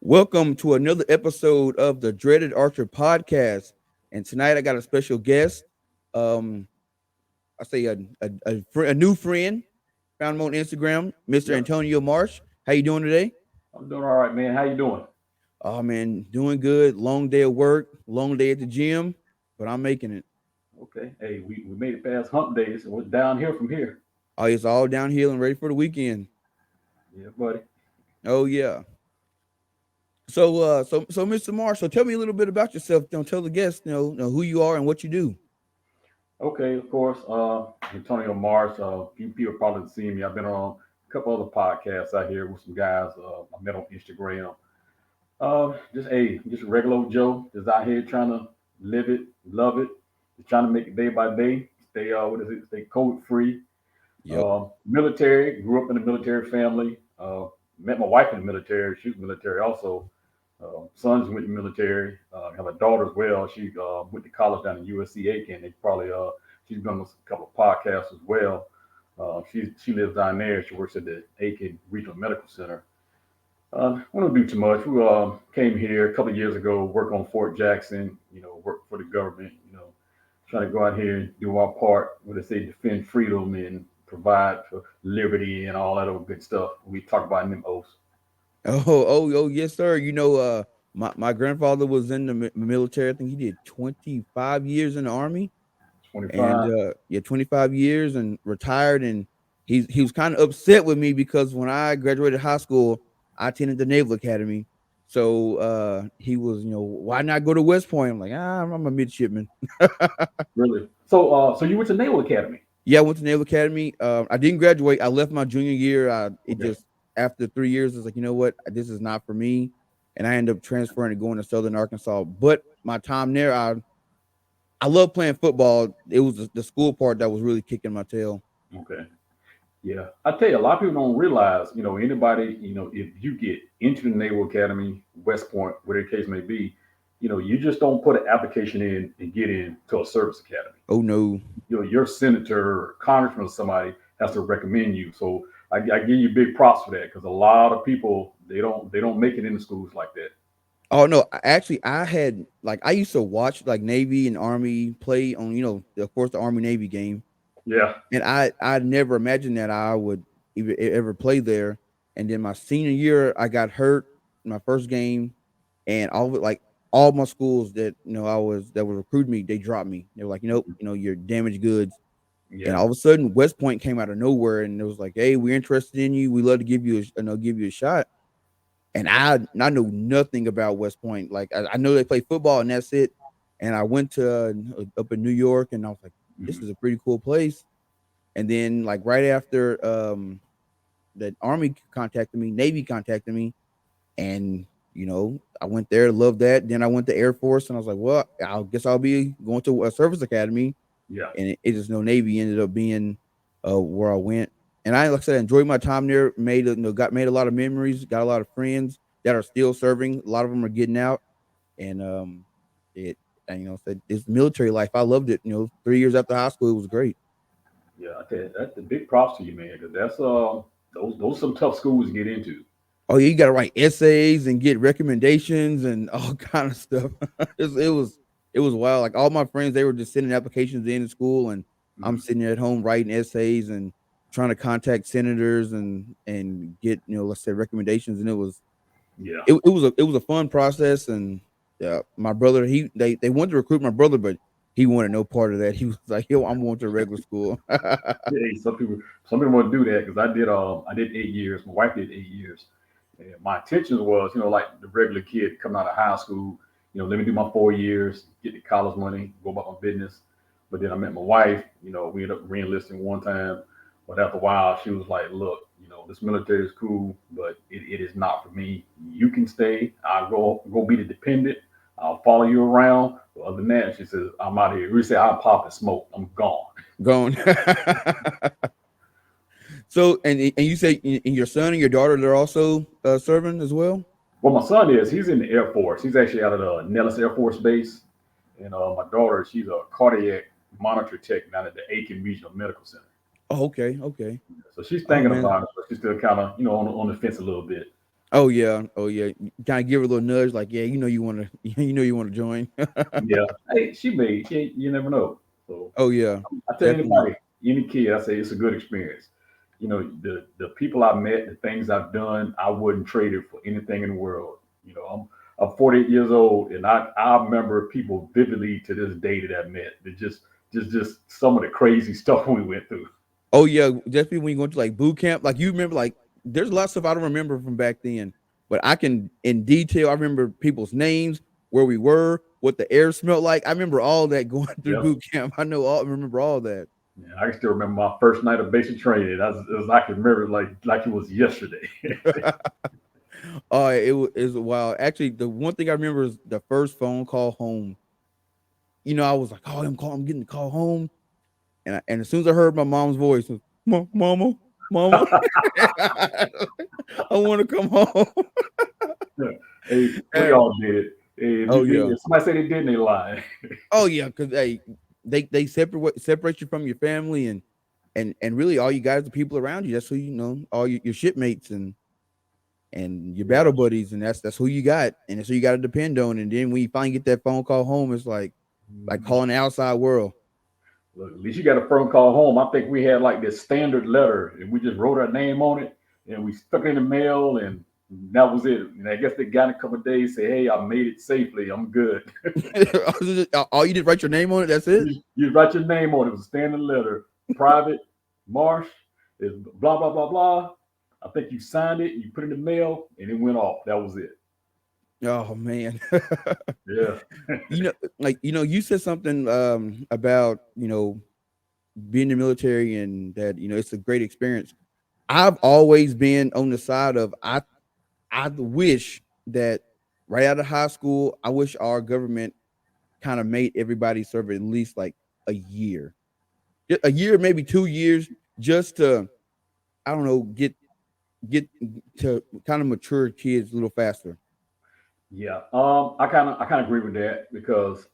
Welcome to another episode of the Dreaded Archer podcast. And tonight I got a special guest. Um, I say a new friend. Found him on Instagram, Mr. Yep, Antonio Marsh. How you doing today? I'm doing all right, man. How you doing? Oh man, doing good. Long day of work, long day at the gym, but I'm making it. Okay. Hey, we made it past hump days and we're down here from here. Oh, it's all downhill and ready for the weekend. Yeah, buddy. Oh yeah. So Mr. Marsh, so tell me a little bit about yourself. Tell the guests, who you are and what you do. Okay, of course. Antonio Marsh. Few people probably seen me. I've been on a couple other podcasts out here with some guys. I met on Instagram. Just a regular old Joe, just out here trying to live it, love it, just trying to make it day by day. Stay COVID free. Yep. Military, grew up in a military family. Met my wife in the military. She was military also. Sons went to military. Have a daughter as well. She went to college down in USC Aiken. She's done a couple of podcasts as well. She lives down there. She works at the Aiken Regional Medical Center. I don't do too much. We came here a couple of years ago, work on Fort Jackson. Work for the government. Trying to go out here and do our part. What they say, defend freedom and provide for liberty and all that other good stuff. We talk about in them oaths. Yes, sir. My grandfather was in the military. I think he did 25 years in the army, and 25. 25 years and retired. And he was kind of upset with me because when I graduated high school, I attended the Naval Academy. So he was, why not go to West Point? I'm like, I'm a midshipman. Really? So you went to Naval Academy? Yeah, I went to Naval Academy. I didn't graduate. I left my junior year. It Okay. just after 3 years, I was like, you know what, this is not for me, and I ended up transferring and going to Southern Arkansas. But my time there, I love playing football. It was the school part that was really kicking my tail. Okay. Yeah. I tell you, a lot of people don't realize, anybody, if you get into the Naval Academy, West Point, whatever the case may be, you just don't put an application in and get into a service academy. Oh no. Your senator or congressman or somebody has to recommend you. So I give you big props for that because a lot of people they don't make it into schools like that. Oh no, actually, I had like I used to watch like Navy and Army play on, of course, the Army Navy game, Yeah. and I never imagined that I would ever play there. And then my senior year, I got hurt in my first game, and all my schools that that would recruit me, they dropped me. They were like, nope, you're damaged goods. And Yeah. all of a sudden, West Point came out of nowhere, and it was like, hey, we're interested in you. We love to give you give you a shot. And I know nothing about West Point. Like I know they play football and that's it. And I went to up in New York, and I was like, this is Mhm. a pretty cool place. And then like right after that Army contacted me, Navy contacted me, and I went there, loved that. Then I went to Air Force, and I was like, well, I guess I'll be going to a service academy. Yeah. And it just Navy ended up being where I went. And I, like I said, enjoyed my time there. Made a lot of memories. Got a lot of friends that are still serving. A lot of them are getting out, and it and said it's military life. I loved it. 3 years after high school, it was great. Yeah. I tell you, that's the big props to you, man, because that's those some tough schools to get into. Oh yeah, you got to write essays and get recommendations and all kind of stuff. It was wild. Like all my friends, they were just sending applications in school, and I'm Mhm. sitting at home writing essays and trying to contact senators and get let's say recommendations. And Yeah. it was a fun process. And my brother, they wanted to recruit my brother, but he wanted no part of that. He was like, yo, I'm going to regular school. Hey, some people want to do that because I did 8 years. My wife did 8 years. And my intentions was, like the regular kid coming out of high school, let me do my 4 years, get the college money, go about my business. But then I met my wife, we ended up reenlisting one time. But after a while, she was like, look, this military is cool, but it is not for me. You can stay. I'll go be the dependent. I'll follow you around. But other than that, she says, I'm out of here. We say I'll pop and smoke. I'm gone. Gone. So, and you say and your son and your daughter, they're also serving as well. Well, my son he's in the Air Force. He's actually out of the Nellis Air Force Base. And my daughter, she's a cardiac monitor tech down at the Aiken Regional Medical Center. Oh, okay, okay. So she's Oh thinking man, about it, but she's still kind of, on the fence a little bit. Oh yeah, oh yeah. Kind of give her a little nudge, like, yeah, you want to, you want to join. Yeah. Hey, she may. You never know. So Oh yeah, I tell definitely. anybody, any kid, I say it's a good experience. The people I met, the things I've done, I wouldn't trade it for anything in the world. I'm 48 years old, and I remember people vividly to this day that I met. That just some of the crazy stuff we went through. Oh yeah, definitely when you go to like boot camp, like you remember, like there's a lot of stuff I don't remember from back then, but I can in detail. I remember people's names, where we were, what the air smelled like. I remember all that going through Yep. boot camp. Remember all that. Yeah, I can still remember my first night of basic training. I can remember it like it was yesterday. Oh, it was wild. Actually, the one thing I remember is the first phone call home. I was like, oh, I'm getting the call home, and as soon as I heard my mom's voice, Mama, Mama, I want to come home. Hey, we And all did. Hey, oh yeah, if somebody say they didn't, they lie. oh yeah, because they separate you from your family, and really all you guys, the people around you. That's who all your shipmates and your Yeah. battle buddies, and that's who you got, and that's who you got to depend on. And then when you finally get that phone call home, it's like Mhm. calling the outside world. Look, at least you got a phone call home. I think we had like this standard letter, and we just wrote our name on it, and we stuck it in the mail, and that was it. And I guess they got in a couple of days, say, "Hey, I made it safely. I'm good." All you did write your name on it. That's it. You write your name on it. It was a standard letter, private, Marsh, is blah blah blah blah. I think you signed it, you put it in the mail, and it went off. That was it. Oh man. Yeah. You said something about being in the military, and that it's a great experience. I've always been on the side of I wish that right out of high school, I wish our government kind of made everybody serve at least like a year. A year, maybe 2 years, just to, I don't know, get to kind of mature kids a little faster. Yeah, I kind of agree with that because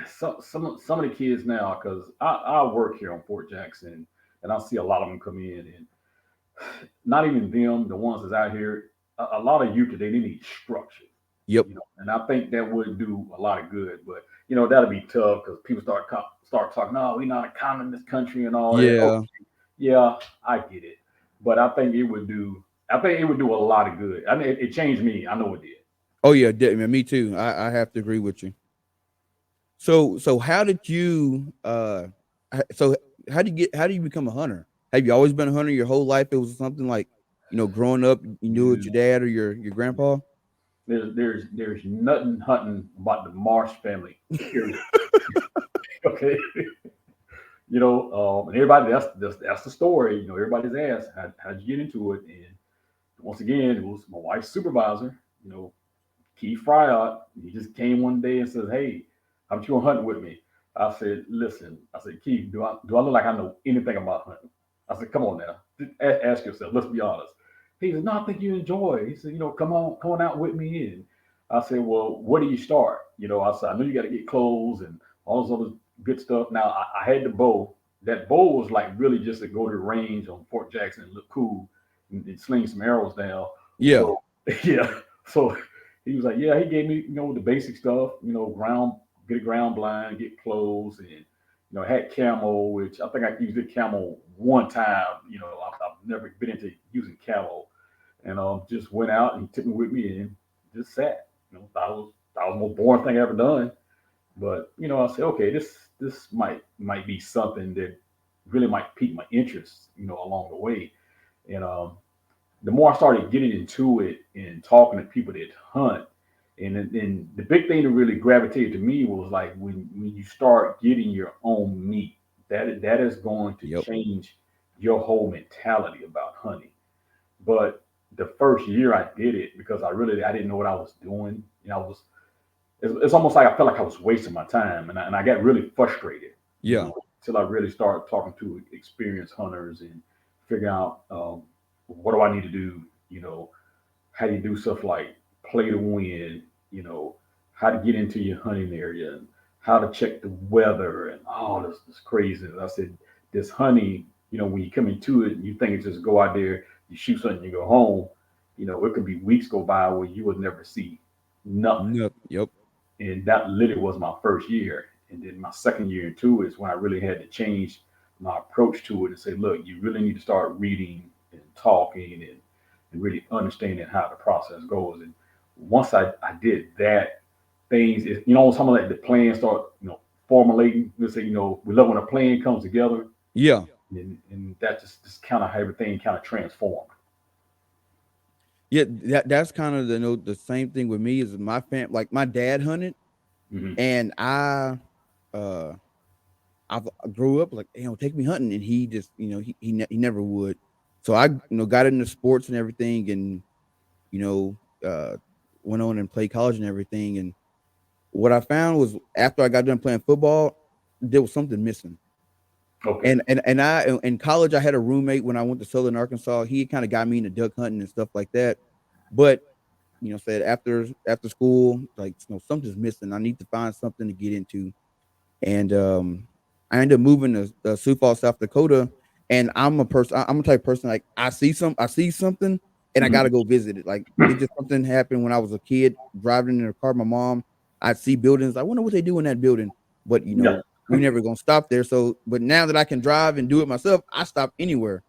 some of the kids now, because I work here on Fort Jackson, and I see a lot of them come in, and not even them, the ones that's out here, a lot of youth today they need structure, Yep. and I think that would do a lot of good. But that'll be tough because people start talking, no, we're not a communist country and all that. Oh, Yeah. yeah, I get it, but I think it would do a lot of good. I mean, it changed me. I know it did. Oh yeah, me too. I have to agree with you. So how did you so how do you become a hunter? Have you always been a hunter your whole life? It was something like, growing up you knew it your dad or your grandpa? There's nothing hunting about the Marsh family. Period. Okay. And everybody that's the story. Everybody's asked how'd you get into it, and once again it was my wife's supervisor. Keith Fryout. He just came one day and says, "Hey, how about you going hunting with me?" I said, "Listen," I said, "Keith, do I look like I know anything about hunting?" I said, "Come on now, ask yourself. Let's be honest." He said, "No, I think you enjoy it." He said, come on out with me." And I said, "Well, where do you start?" I said, "I know you got to get clothes and all this other good stuff." Now, I had the bow. That bow was like really just to go to the range on Fort Jackson and look cool and sling some arrows down. Yeah. So yeah, so he was like, yeah, he gave me, the basic stuff, get a ground blind, get clothes, and had camo, which I think I used the camo one time. I've never been into using camo, and just went out and he took me with me and just sat. That was the most boring thing I ever done. But I said, okay, this might be something that really might pique my interest, along the way. And the more I started getting into it and talking to people that hunt, and the big thing that really gravitated to me was like when you start getting your own meat, that is going to Yep. change your whole mentality about hunting. But the first year I did it because I didn't know what I was doing. It's almost like I felt like I was wasting my time, and I got really frustrated, Yeah. until I really started talking to experienced hunters and figuring out what do I need to do, how do you do stuff like play to win, how to get into your hunting area and how to check the weather and all this craziness. I said, this hunting, when you come into it, you think it's just go out there, you shoot something, you go home. it could be weeks go by where you would never see nothing. Yep. Yep. And that literally was my first year. And then my second year into it is when I really had to change my approach to it and say, look, you really need to start reading and talking and really understanding how the process goes. And once I did that, things is some of like the plans start, formulating. Let's say, we love when a plan comes together, Yeah. and that just kind of how everything kind of transformed. Yeah. That's kind of the same thing with me. Is my like my dad hunted, Hmm. and uh I grew up like, take me hunting, and he just, he never would. So I, got into sports and everything, and you know, uh, went on and played college and everything. And what I found was after I got done playing football, there was something missing. Okay. And in college, I had a roommate when I went to Southern Arkansas. He kind of got me into duck hunting and stuff like that. But said after school, like, something's missing. I need to find something to get into. And I ended up moving to Sioux Falls, South Dakota. And I'm a type of person, like, I see something, and I Hmm. gotta go visit it. Like, it just something happened when I was a kid driving in a car with my mom. I'd see buildings. I wonder what they do in that building, but Yeah. we never gonna stop there. So, but now that I can drive and do it myself, I stop anywhere.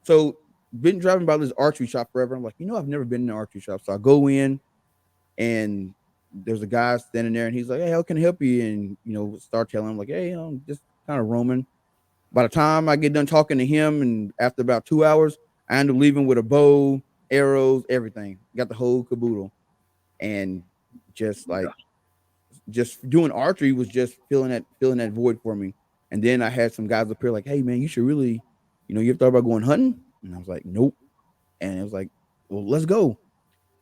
So, been driving by this archery shop forever. I'm like, I've never been in an archery shop. So I go in, and there's a guy standing there, and he's like, "Hey, how can I help you?" And start telling him like, "Hey, I'm just kind of roaming." By the time I get done talking to him, and after about 2 hours, I end up leaving with a bow, arrows, everything. Got the whole caboodle, and just Yeah. like just doing archery was just filling that void for me. And then I had some guys up here like, "Hey, man, you should really, you ever thought about going hunting?" And I was like, "Nope." And it was like, "Well, let's go."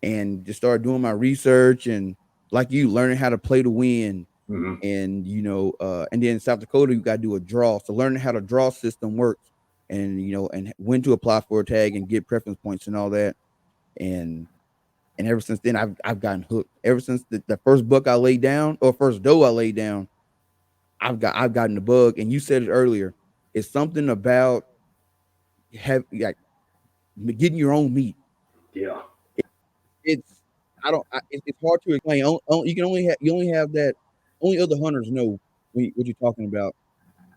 And just started doing my research, and like you, learning how to play to win. Hmm. And and then in South Dakota, you got to do a draw. So learning how the draw system works, and and when to apply for a tag and get preference points and all that. And ever since then, I've gotten hooked. Ever since the first buck I laid down, or first doe I laid down, I've gotten the bug. And you said it earlier. It's something about like getting your own meat. Yeah. It's I don't it's hard to explain. You can only have that. Only other hunters know what you're talking about.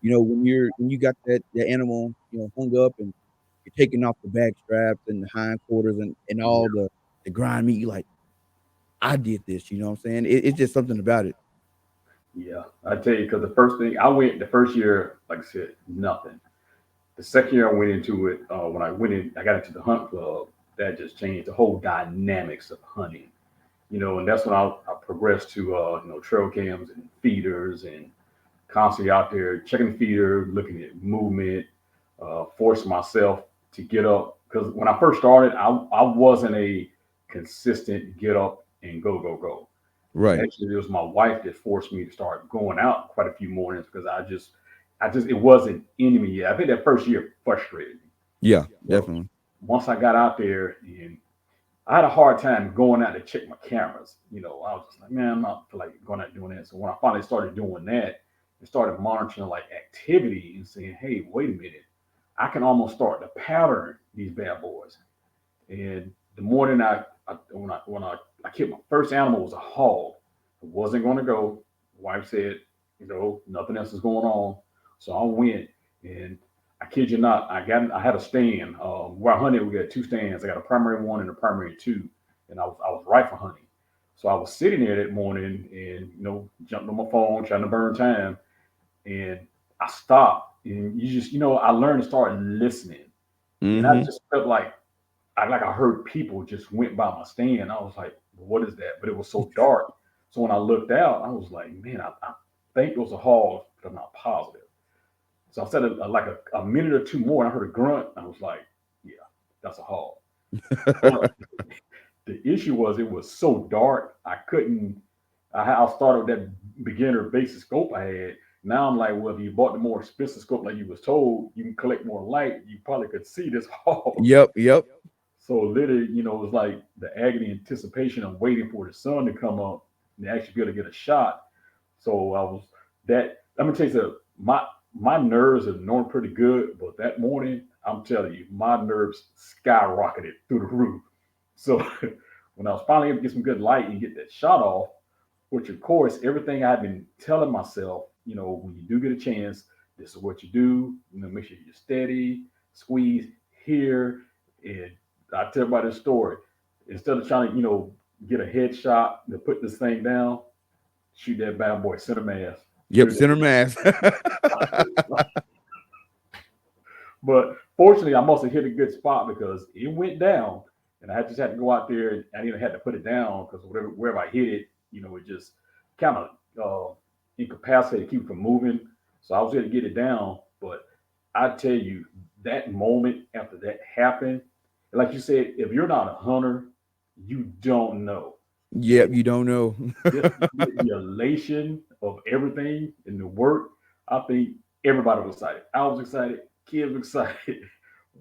When you got that animal, hung up, and you're taking off the back straps and the hind quarters, and all the grind meat. You like, I did this. You know what I'm saying? It's just something about it. Yeah, I tell you, because the first thing I went, the first year, like I said, nothing. The second year I went into it, when I went in, I got into the hunt club. That just changed the whole dynamics of hunting. And that's when I progressed to, trail cams and feeders, and constantly out there checking the feeder, looking at movement, forcing myself to get up. Because when I first started, I wasn't a consistent get up and go, go, go. Right. Actually, it was my wife that forced me to start going out quite a few mornings because it wasn't in me yet. I think that first year frustrated me. Yeah, But definitely. once I got out there, and I had a hard time going out to check my cameras. I was just like, man, I'm not feel like going out doing that. So when I finally started doing that and started monitoring like activity and saying, hey, wait a minute, I can almost start to pattern these bad boys. And the morning I killed my first animal was a hog. I wasn't going to go. Wife said, nothing else is going on. So I went, and I kid you not, I had a stand. Where I hunted, we got two stands. I got a primary one and a primary two, and I was rifle hunting. So I was sitting there that morning, and jumped on my phone trying to burn time, and I stopped, and you just I learned to start listening, and I Mm-hmm. just felt like I heard people just went by my stand. I was like, what is that? But it was so dark. So when I looked out, I was like, man, I think it was a hog, but I'm not positive. So I said like a minute or two more, and I heard a grunt. I was like, yeah, that's a hog. But the issue was it was so dark, I couldn't. I started with that beginner basic scope I had. Now I'm like, well, if you bought the more expensive scope like you was told, you can collect more light. You probably could see this hog. Yep. Yep. So literally, it was like the agony anticipation of waiting for the sun to come up and actually be able to get a shot. So I was that. Let me tell you something. My nerves are normally pretty good, but that morning, I'm telling you, my nerves skyrocketed through the roof. So when I was finally able to get some good light and get that shot off, which of course everything I've been telling myself, when you do get a chance, this is what you do. Make sure you're steady, squeeze here, and I tell everybody this story. Instead of trying to, get a headshot to put this thing down, shoot that bad boy, center mass. Yep, Put it center mass. But fortunately, I must have hit a good spot because it went down, and I just had to go out there and I even had to put it down because wherever I hit it, it just kind of incapacitated, keep it from moving. So I was able to get it down. But I tell you, that moment after that happened, like you said, if you're not a hunter, you don't know. Yep, you don't know. Just the elation of everything in the work. I think everybody was excited. I was excited. Kids were excited.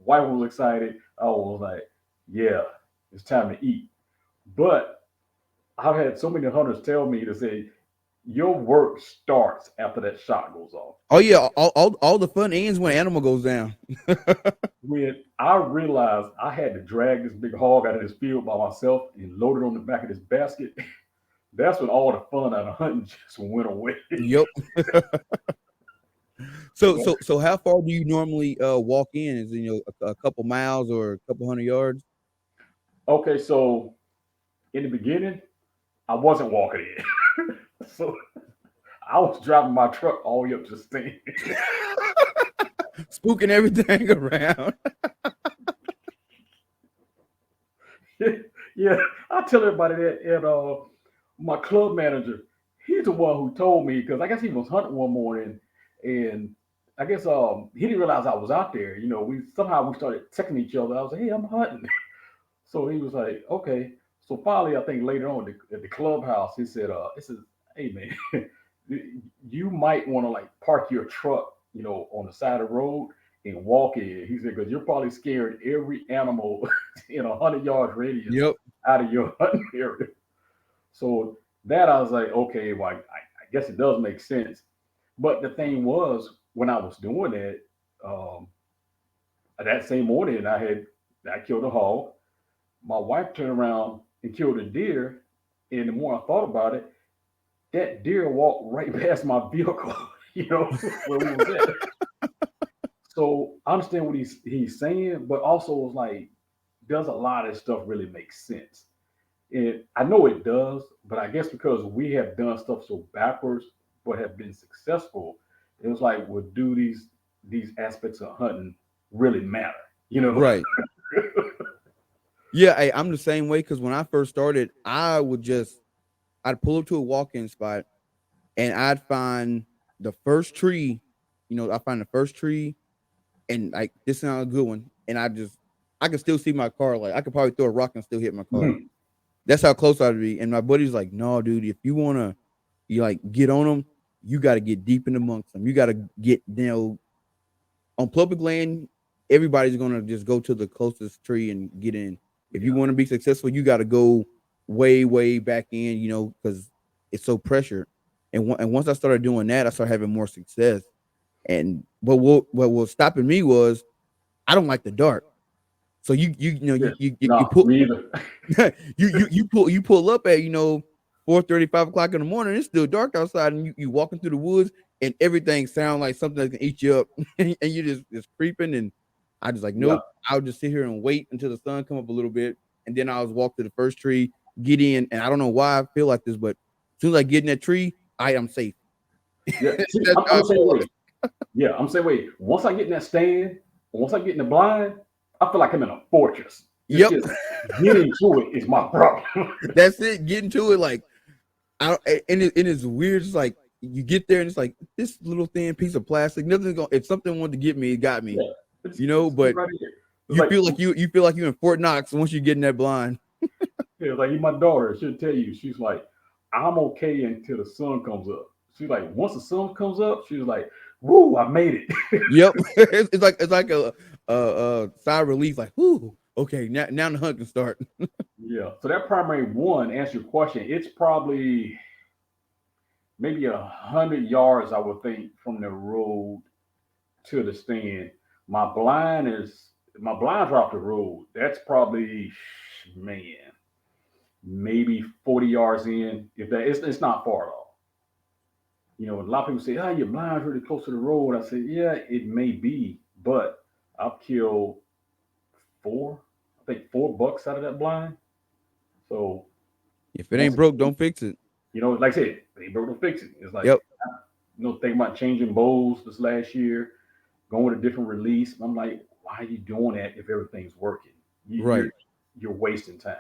Wife was excited. I was like, yeah, it's time to eat. But I've had so many hunters tell me to say, your work starts after that shot goes off. Oh yeah, all the fun ends when animal goes down. When I realized I had to drag this big hog out of this field by myself and load it on the back of this basket, that's when all the fun out of hunting just went away. Yep. So how far do you normally walk in? Is it, a couple miles or a couple hundred yards? Okay, so in the beginning, I wasn't walking in. So I was driving my truck all the way up to the stand. Spooking everything around. Yeah, I tell everybody that. And my club manager, he's the one who told me because I guess he was hunting one morning, and I guess he didn't realize I was out there. We started texting each other. I was like, "Hey, I'm hunting." So he was like, "Okay." So finally, I think later on at the clubhouse, he said, "He says, hey man, you might want to like park your truck, on the side of the road and walk in." He said, "Because you're probably scared every animal in 100 yards radius Yep. out of your hunting area." So that I was like, okay, well, I guess it does make sense. But the thing was, when I was doing it, um, that same morning, I killed a hog. My wife turned around and killed a deer, and the more I thought about it, that deer walked right past my vehicle, where we was at. So I understand what he's saying, but also was like, does a lot of stuff really make sense? And I know it does, but I guess because we have done stuff so backwards, but have been successful, it was like, well, do these aspects of hunting really matter? You know? Right. Yeah, I'm the same way because when I first started, I'd pull up to a walk-in spot and I'd find the first tree. I find the first tree and like this is not a good one, and I could still see my car. Like I could probably throw a rock and still hit my car. Mhm. That's how close I'd be. And my buddy's like, "No, dude, if you wanna, you like get on them, you got to get deep in amongst them. You got to get on public land. Everybody's gonna just go to the closest tree and get in. If you Yeah. want to be successful, you got to go way back in. Because it's so pressured. And once I started doing that, I started having more success. And but what was stopping me was I don't like the dark. So Yes. you No, pull me either. you pull up at 4:30, 5 o'clock in the morning. It's still dark outside, and you walking through the woods, and everything sounds like something that can eat you up, and you just creeping. And I just like Yeah. nope. I'll just sit here and wait until the sun come up a little bit, and then I'll walk to the first tree, get in, and I don't know why I feel like this, but as soon as I get in that tree, I am safe. Yeah. See, That's I'm how I the same feel. way. Yeah, I'm the same way. Once I get in that stand, once I get in the blind, I feel like I'm in a fortress. It's Yep, just getting to it is my problem. that's it. Getting to it, like and it's weird. It's like you get there and it's like this little thin piece of plastic. Nothing's going. If something wanted to get me, it got me. Yeah, it's But right here. It's you like feel like you feel like you're in Fort Knox once you get in that blind. yeah, like my daughter, she'll tell you, she's like, I'm okay until the sun comes up. She's like, once the sun comes up, she's like, woo, I made it. Yep, it's like a sigh of relief. Like, whoo, okay, now the hunt can start. Yeah. So that primary one, answer your question, it's probably maybe 100 yards, I would think, from the road to the stand. My blind my blinds are off the road. That's probably, man, maybe 40 yards in. If that, it's not far at all. You know, a lot of people say, "Oh, your blinds really close to the road." I say, "Yeah, it may be, but I've killed four, I think 4 bucks out of that blind." So If it once ain't broke, again, don't fix it. like I said, they broke to fix it. It's like, Yep. thinking about changing bowls this last year, going with a different release. I'm like, why are you doing that if everything's working? You, you're Right. you're wasting time.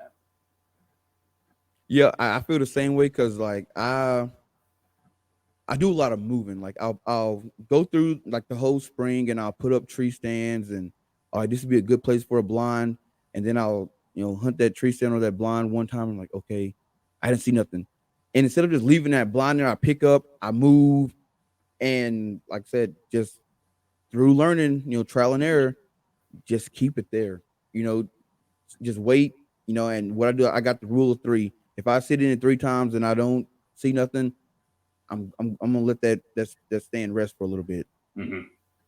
Yeah, I feel the same way because like I do a lot of moving. Like I'll go through like the whole spring and I'll put up tree stands and all right, this would be a good place for a blind. And then I'll, hunt that tree stand or that blind one time. I'm like, okay, I didn't see nothing. And instead of just leaving that blind there, I pick up, I move, and like I said, just through learning, trial and error, just keep it there. You know, just wait, and what I do, I got the rule of three. If I sit in it 3 times and I don't see nothing, I'm gonna let that stand rest for a little bit, Hmm.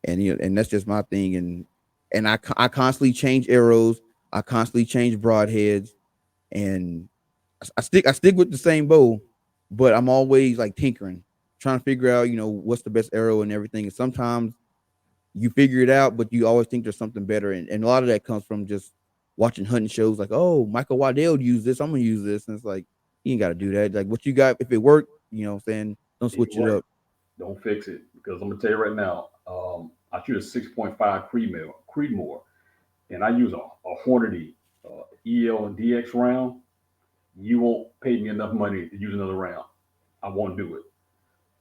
and that's just my thing. And I constantly change arrows, I constantly change broadheads, and I stick with the same bow, but I'm always like tinkering, trying to figure out what's the best arrow and everything. And sometimes you figure it out, but you always think there's something better, and a lot of that comes from just watching hunting shows. Like, oh, Michael Waddell used this, I'm gonna use this, and it's like you ain't got to do that. Like, what you got, if it worked, what I'm saying, don't It switch it worked. up. Don't fix it because I'm gonna tell you right now. I shoot a 6.5 Creedmoor, and I use a Hornady EL and DX round. You won't pay me enough money to use another round. I won't do it.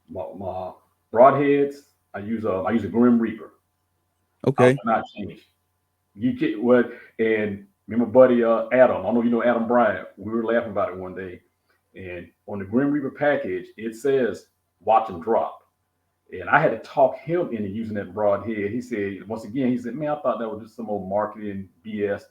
My broadheads, I use a Grim Reaper. I will Okay. not change. You get what? And me and my buddy Adam, I know you know Adam Bryant. We were laughing about it one day, and on the Grim Reaper package, it says "Watch and drop." And I had to talk him into using that broadhead. He said, once again, he said, "Man, I thought that was just some old marketing BS."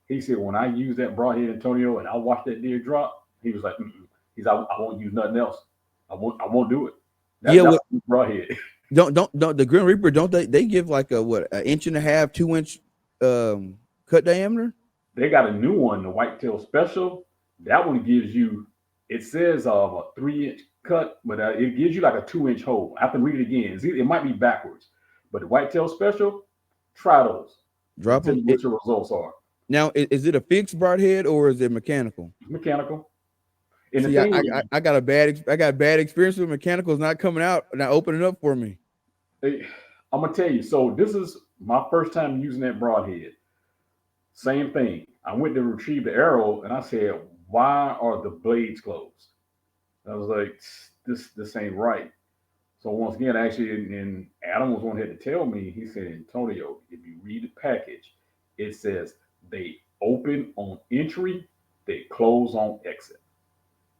He said, "When I use that broadhead, Antonio, and I watch that deer drop," he was like, "Mm-mm." He's, I won't use nothing else. I won't do it. Yeah. That's What? broadhead. Don't the Grim Reaper, don't they give like a what, an inch and a half, 2 inch cut diameter? They got a new one, the Whitetail Special. That one gives you, it says a 3 inch cut, but it gives you like a 2 inch hole. I have to read it again. It might be backwards, but the Whitetail Special, try those and Drop tell them me what your results are. now. Is it a fixed broadhead or is it mechanical? It's mechanical. And the See, I thing I, I got a bad experience with mechanicals not coming out, not opening up for me. is, I'm gonna tell you. So this is my first time using that broadhead. Same thing. I went to retrieve the arrow and I said, "Why are the blades closed?" I was like, "This ain't right." So once again, actually, and Adam was one here to tell me. He said, "Antonio, if you read the package, it says they open on entry, they close on exit."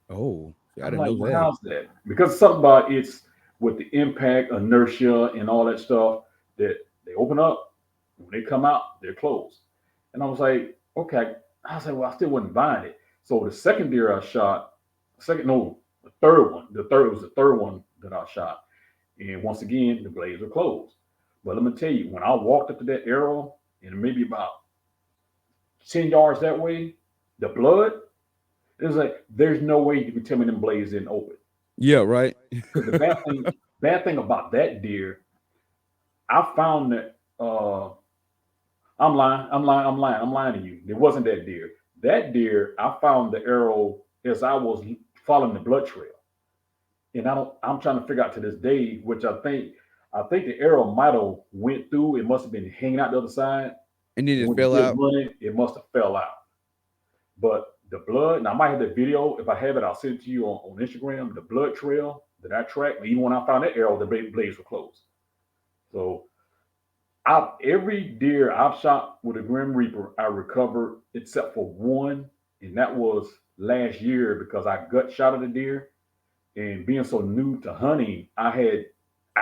Oh, see, I I'm didn't like, know "Well, that. how's that?" Because something about it's with the impact, inertia, and all that stuff that they open up, when they come out, they're closed. And I was like, "Okay." I said, "Well, I still wasn't buying it." So the second deer I shot, second no, the third one, the third it was the third one that I shot. And once again, the blades are closed. But let me tell you, when I walked up to that arrow, and maybe about 10 yards that way, the blood, it was like, there's no way you can tell me them blades didn't open. Yeah, right. Because the bad thing about that deer, I found that, I'm lying to you. It wasn't that deer. That deer, I found the arrow as I was following the blood trail. And I'm trying to figure out to this day, which I think the arrow might have went through. It must have been hanging out the other side. And then And it when the fell deer out. running, it must have fell out. But the blood, and I might have the video. If I have it, I'll send it to you on Instagram. The blood trail that I tracked, even when I found that arrow, the blades were closed. So every deer I've shot with a Grim Reaper, I recovered except for one, and that was last year because I gut shot at a deer. And being so new to hunting, I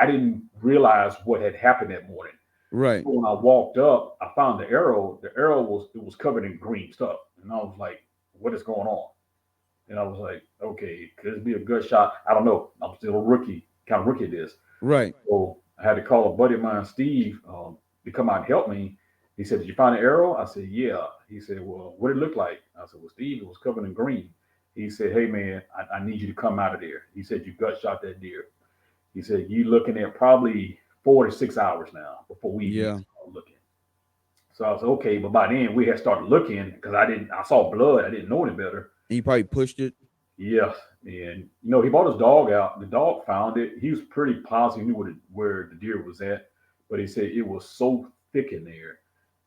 didn't realize what had happened that morning. Right. So when I walked up, I found the arrow. The arrow was covered in green stuff, and I was like, "What is going on?" And I was like, "Okay, could this be a good shot? I don't know. I'm still a rookie, kind of rookie at this." Right. So I had to call a buddy of mine, Steve, to come out and help me. He said, "Did you find an arrow?" I said, "Yeah." He said, "Well, what did it look like?" I said, "Well, Steve, it was covered in green." He said, "Hey, man, I need you to come out of there." He said, "You gut shot that deer." He said, "You looking at probably 4 to 6 hours now before we even Yeah. start looking." So I said, "Okay," but by then we had started looking because I saw blood. I didn't know any better. And you probably pushed it. Yes, and he brought his dog out. The dog found it. He was pretty positive he knew where the deer was at, but he said it was so thick in there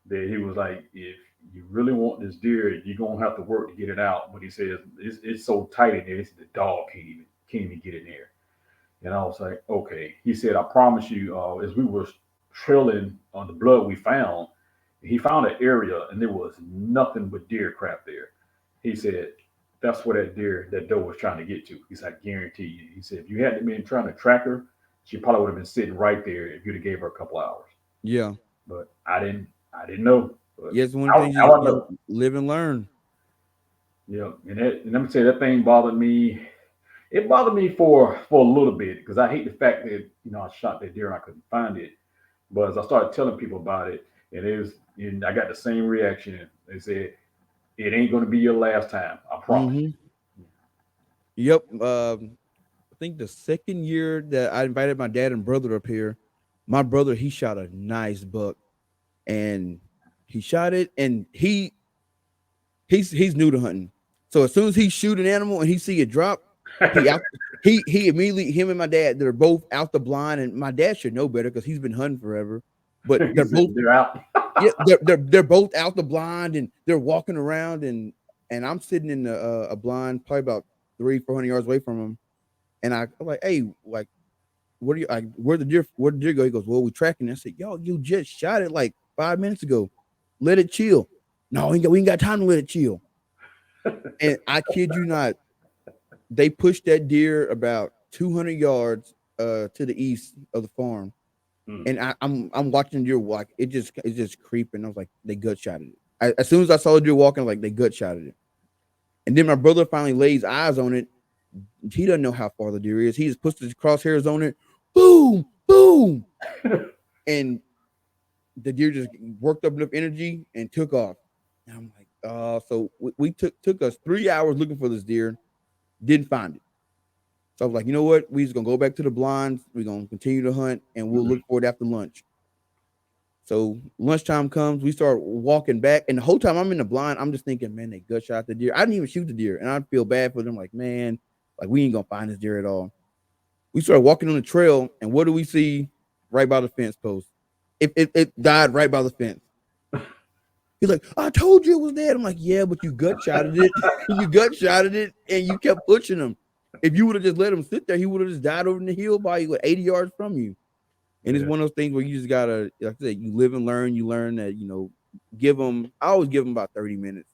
that he was like, if you really want this deer, you're gonna have to work to get it out. But he says it's so tight in there, the dog can't even get in there. And I was like, okay. He said, I promise you, as we were trailing on the blood we found, he found an area and there was nothing but deer crap there. He said, that's where that doe was trying to get to. He said, I guarantee you. He said, if you hadn't been trying to track her, she probably would have been sitting right there if you'd have gave her a couple hours. Yeah. But I didn't know. But Yes, one now, thing now I you know. live and learn. Yeah, and let me say that thing bothered me. It bothered me for a little bit because I hate the fact that I shot that deer and I couldn't find it. But as I started telling people about it, and I got the same reaction. They said it ain't going to be your last time. I promise Hmm. Yep. I think the second year that I invited my dad and brother up here, my brother he shot a nice buck, and he shot it, and he's new to hunting. So as soon as he shoot an animal and he see it drop, he you. out. He immediately, him and my dad, they're both out the blind, and my dad should know better because he's been hunting forever. But He they're said both, they're out. yeah, they're both out the blind, and they're walking around, and I'm sitting in a blind probably about 300-400 yards away from him, and I'm like, hey, like, what are you like, where the deer go? He goes, well, we tracking it. I said, yo, you just shot it like 5 minutes ago. Let it chill. No, we ain't got time to let it chill. And I kid you not, they pushed that deer about 200 yards to the east of the farm, Mm. and I'm watching the deer walk. It's just creeping. I was like, they gut shotted it. As soon as I saw the deer walking, like they gut shotted it. And then my brother finally lays eyes on it. He doesn't know how far the deer is. He just puts his crosshairs on it. Boom, boom, and the deer just worked up enough energy and took off. And I'm like, so we took us 3 hours looking for this deer, didn't find it. So I was like, you know what? We just gonna go back to the blinds. We're gonna continue to hunt, and we'll Mm. look for it after lunch. So lunchtime comes, we start walking back, and the whole time I'm in the blind, I'm just thinking, man, they gut shot the deer. I didn't even shoot the deer, and I feel bad for them. Like, man, like we ain't gonna find this deer at all. We started walking on the trail, and what do we see right by the fence post? It died right by the fence. He's like, I told you it was dead. I'm like, yeah, but you gut shotted it. You gut shotted it, and you kept pushing him. If you would have just let him sit there, he would have just died over in the hill by you, 80 yards from you. And it's Yeah, one of those things where you just gotta, like I said, you live and learn. You learn that give them. I always give them about 30 minutes.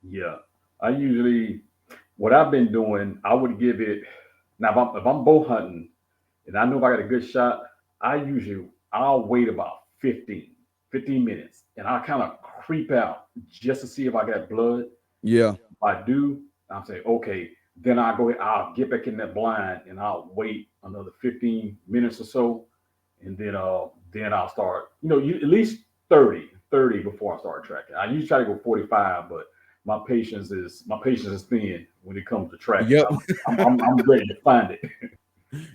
yeah. I usually what I've been doing, I would give it now if I'm bow hunting and I know if I got a good shot, I'll wait about 15 minutes and I'll kind of creep out just to see if I got blood. Yeah, If I do, I'll say, okay, then I'll get back in that blind and I'll wait another 15 minutes or so. And then I'll start, at least 30 before I start tracking. I usually try to go 45, but my patience is thin when it comes to tracking. yep. I'm ready to find it.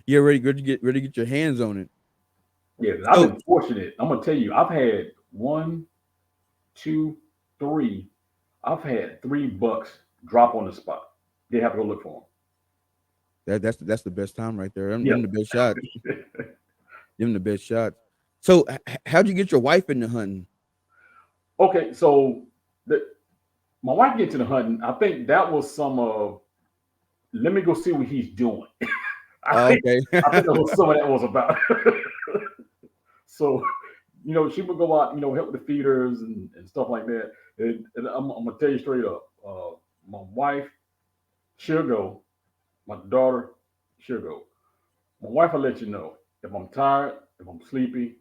You're ready to get your hands on it. Yeah, 'cause I've So been fortunate. I'm gonna tell you, I've had one, two, three. I've had 3 bucks drop on the spot. They have to go look for that's the best time right there. them. Them the best shots. Yeah. Them the best shots. So how'd you get your wife into hunting? Okay, so my wife get to the hunting. I think that was some of. Let me go see what he's doing. I Oh, think okay. I think that was some of that was about. So, she would go out, help with the feeders and stuff like that. And I'm gonna tell you straight up, my wife, she'll go. My daughter, she'll go. My wife will let you know if I'm tired, if I'm sleepy,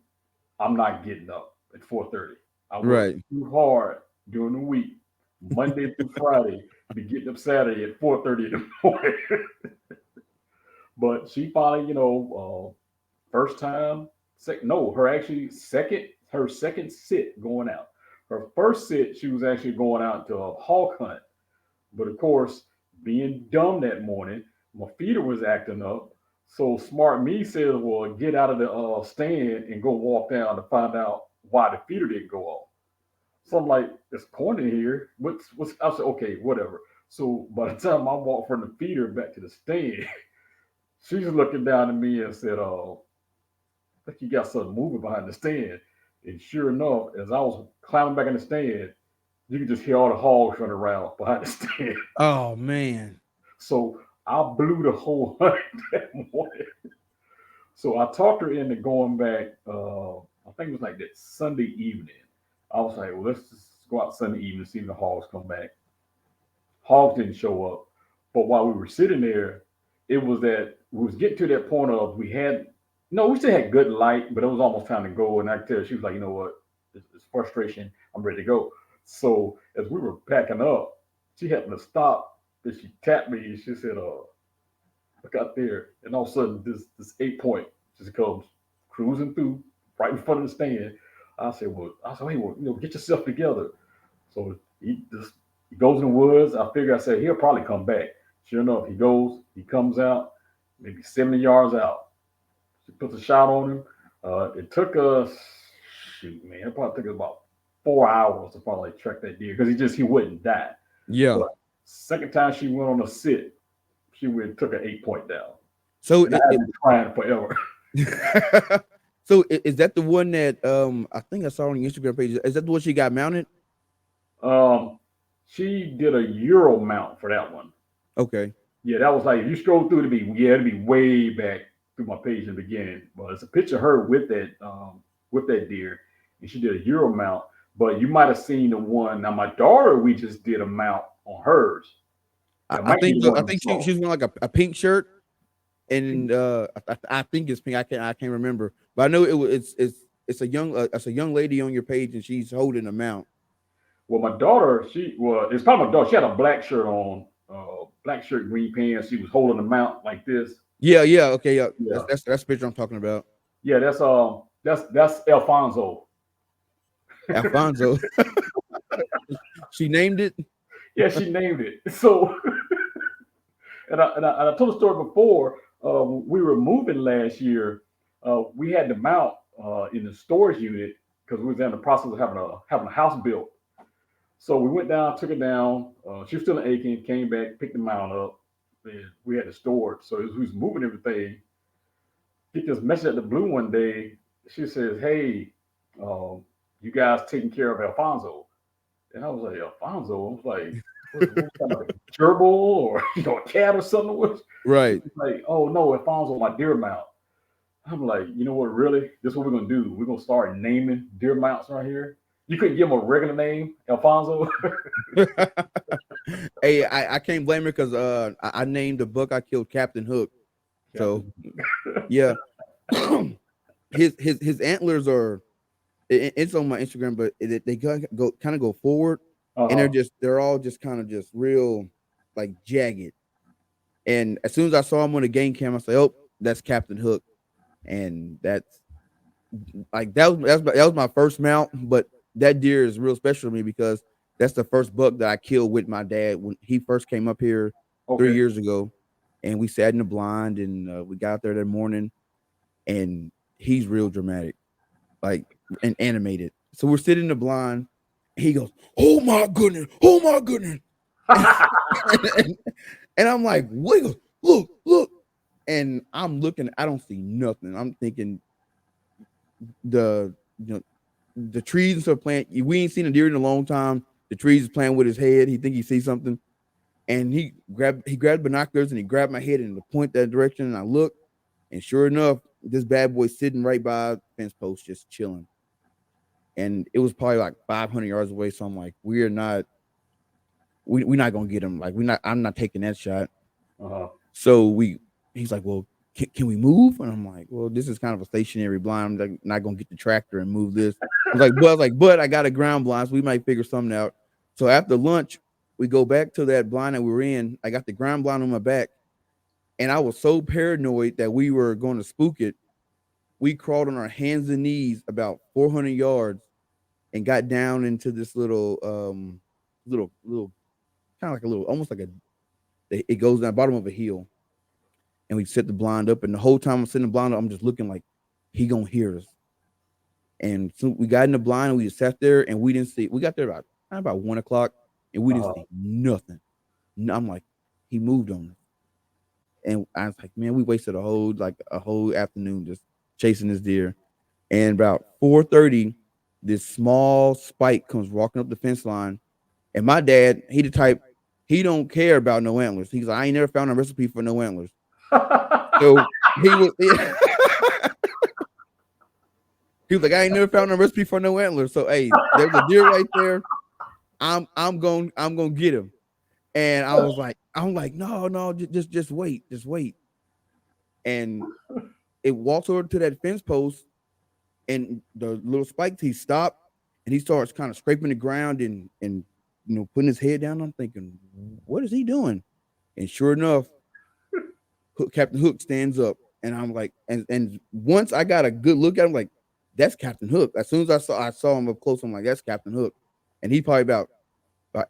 I'm not getting up at 4:30. I work Right. too hard during the week, Monday through Friday, to be getting up Saturday at 4:30 in the morning. But she finally, first time, no, her actually her second sit going out. Her first sit, she was actually going out to a hawk hunt. But of course, being dumb that morning, my feeder was acting up. So smart me says, "Well, get out of the stand and go walk down to find out why the feeder didn't go off." So I'm like, "It's corny here. What's?" I said, "Okay, whatever." So by the time I walked from the feeder back to the stand, she's looking down at me and said, "Oh, I think you got something moving behind the stand." And sure enough, as I was climbing back in the stand, you could just hear all the hogs running around behind the stand. Oh man. So I blew the whole hunt that morning. So I talked her into going back. I think it was like that Sunday evening. I was like, "Well, let's just go out Sunday evening and see if the hogs come back." Hogs didn't show up. But while we were sitting there, it was that we was getting to that point of we had no, we still had good light, but it was almost time to go. And I could tell she was like, "You know what? It's frustration. I'm ready to go." So as we were packing up, she happened to stop and she tapped me and she said, "Look out there." And all of a sudden, this 8 point just comes cruising through right in front of the stand. I said, "Hey, well, get yourself together." So he goes in the woods. I said he'll probably come back. Sure enough, he comes out, maybe 70 yards out. She puts a shot on him. It took us, shoot, man, it probably took us about 4 hours to probably track that deer because he wouldn't die. Yeah. But second time she went on a sit, she went took an 8 point down, So and I had been trying forever. so is that the one that I think I saw on your Instagram page? Is that the one she got mounted? Um, she did a Euro mount for that one. Okay. Yeah, that was like if you scroll through it'd be way back through my page in the beginning. But it's a picture of her with that deer, and she did a Euro mount. But you might have seen the one. Now my daughter, we just did a mount on hers. That might be the I one you think saw. she's wearing like a pink shirt, and I think it's pink. I can't remember, but I know it's a young lady on your page, and she's holding a mount. Well, my daughter, it's probably my daughter. She had a black shirt on, black shirt, green pants. She was holding the mount like this. Yeah, yeah, okay, yeah. Yeah, That's the picture I'm talking about. yeah. That's Alfonso. Alfonso. She named it. Yeah, she named it. So, and I told the story before. We were moving last year. We had the mount in the storage unit because we was in the process of having a house built. So we went down, took it down. She was still in Aiken, came back, picked the mount up, and we had to store it. So as we was moving everything, get this message at the blue one day. She says, "Hey, you guys taking care of Alfonso?" And I was like, "Alfonso?" I was like, what kind of a gerbil or a cat or something? Right. She's like, "Oh no, Alfonso, my deer mount." I'm like, "You know what? Really, this is what we're gonna do. We're gonna start naming deer mounts right here." You couldn't give him a regular name, Alfonso. Hey, I can't blame her because I named the buck I killed Captain Hook. So yeah, his antlers are it's on my Instagram, but they go kind of go forward, and Uh-huh. they're all just kind of just real like jagged. And as soon as I saw him on the game cam, I say, "Oh, that's Captain Hook," and that's like that was my first mount. But that deer is real special to me because that's the first buck that I killed with my dad when he first came up here three Okay. years ago, and we sat in the blind and we got out there that morning, and he's real dramatic, like and animated. So we're sitting in the blind. He goes, "Oh my goodness! Oh my goodness!" and, and I'm like, "Wiggle, look, look!" And I'm looking. I don't see nothing. I'm thinking the you know the trees and stuff playing. We ain't seen a deer in a long time. The trees is playing with his head. He think he sees something, and he grabbed binoculars and he grabbed my head and to point that direction. And I look, and sure enough, this bad boy sitting right by a fence post, just chilling. And it was probably like 500 yards away. So I'm like, we're not gonna get him. Like I'm not taking that shot. Uh-huh. So he's like, well, can we move? And I'm like, well, this is kind of a stationary blind. I'm like, not gonna get the tractor and move this. But I got a ground blind, so we might figure something out. So after lunch, we go back to that blind that we were in. I got the ground blind on my back, and I was so paranoid that we were going to spook it we crawled on our hands and knees about 400 yards and got down into this little kind of like a little almost like a it goes down the bottom of a hill, and we set the blind up. And the whole time I'm setting the blind up, I'm just looking like he gonna hear us. And so we got in the blind, and we just sat there, and we didn't see. We got there about 1 o'clock, and we didn't Uh, see nothing. No, I'm like, he moved on us, and I was like, man, we wasted a whole afternoon just chasing this deer. And about 4:30, this small spike comes walking up the fence line. And my dad, he the type, he don't care about no antlers. He's like, I ain't never found a recipe for no antlers. So he was he was like, I ain't never found a recipe for no antlers. So hey, there's a deer right there. I'm gonna get him. And I'm like, no, just wait, just wait. And it walks over to that fence post, and the little spike he stopped, and he starts kind of scraping the ground and putting his head down. I'm thinking, what is he doing? And sure enough, Captain Hook stands up, and I'm like, and once I got a good look at him, like, that's Captain Hook. As soon as I saw him up close, I'm like, that's Captain Hook, and he probably about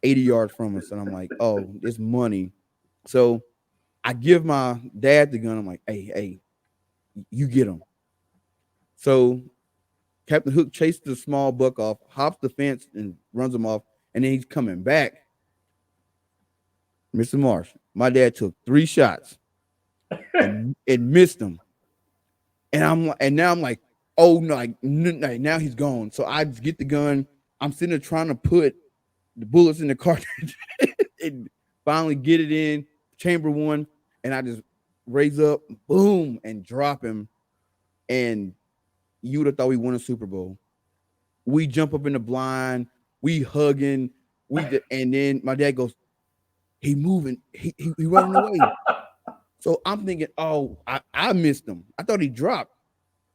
80 yards from us, and I'm like, oh, it's money. So I give my dad the gun. I'm like, hey, you get him. So Captain Hook chased the small buck off, hops the fence, and runs him off, and then he's coming back. Mr. Marsh, my dad took 3 shots and missed him. And now I'm like, oh no, like now he's gone. So I just get the gun. I'm sitting there trying to put the bullets in the cartridge and finally get it in chamber one, and I just raise up, boom, and drop him. And you would have thought we won a Super Bowl. We jump up in the blind, we hugging, and then my dad goes, he moving, he running away. So I'm thinking, oh, I missed him. I thought he dropped.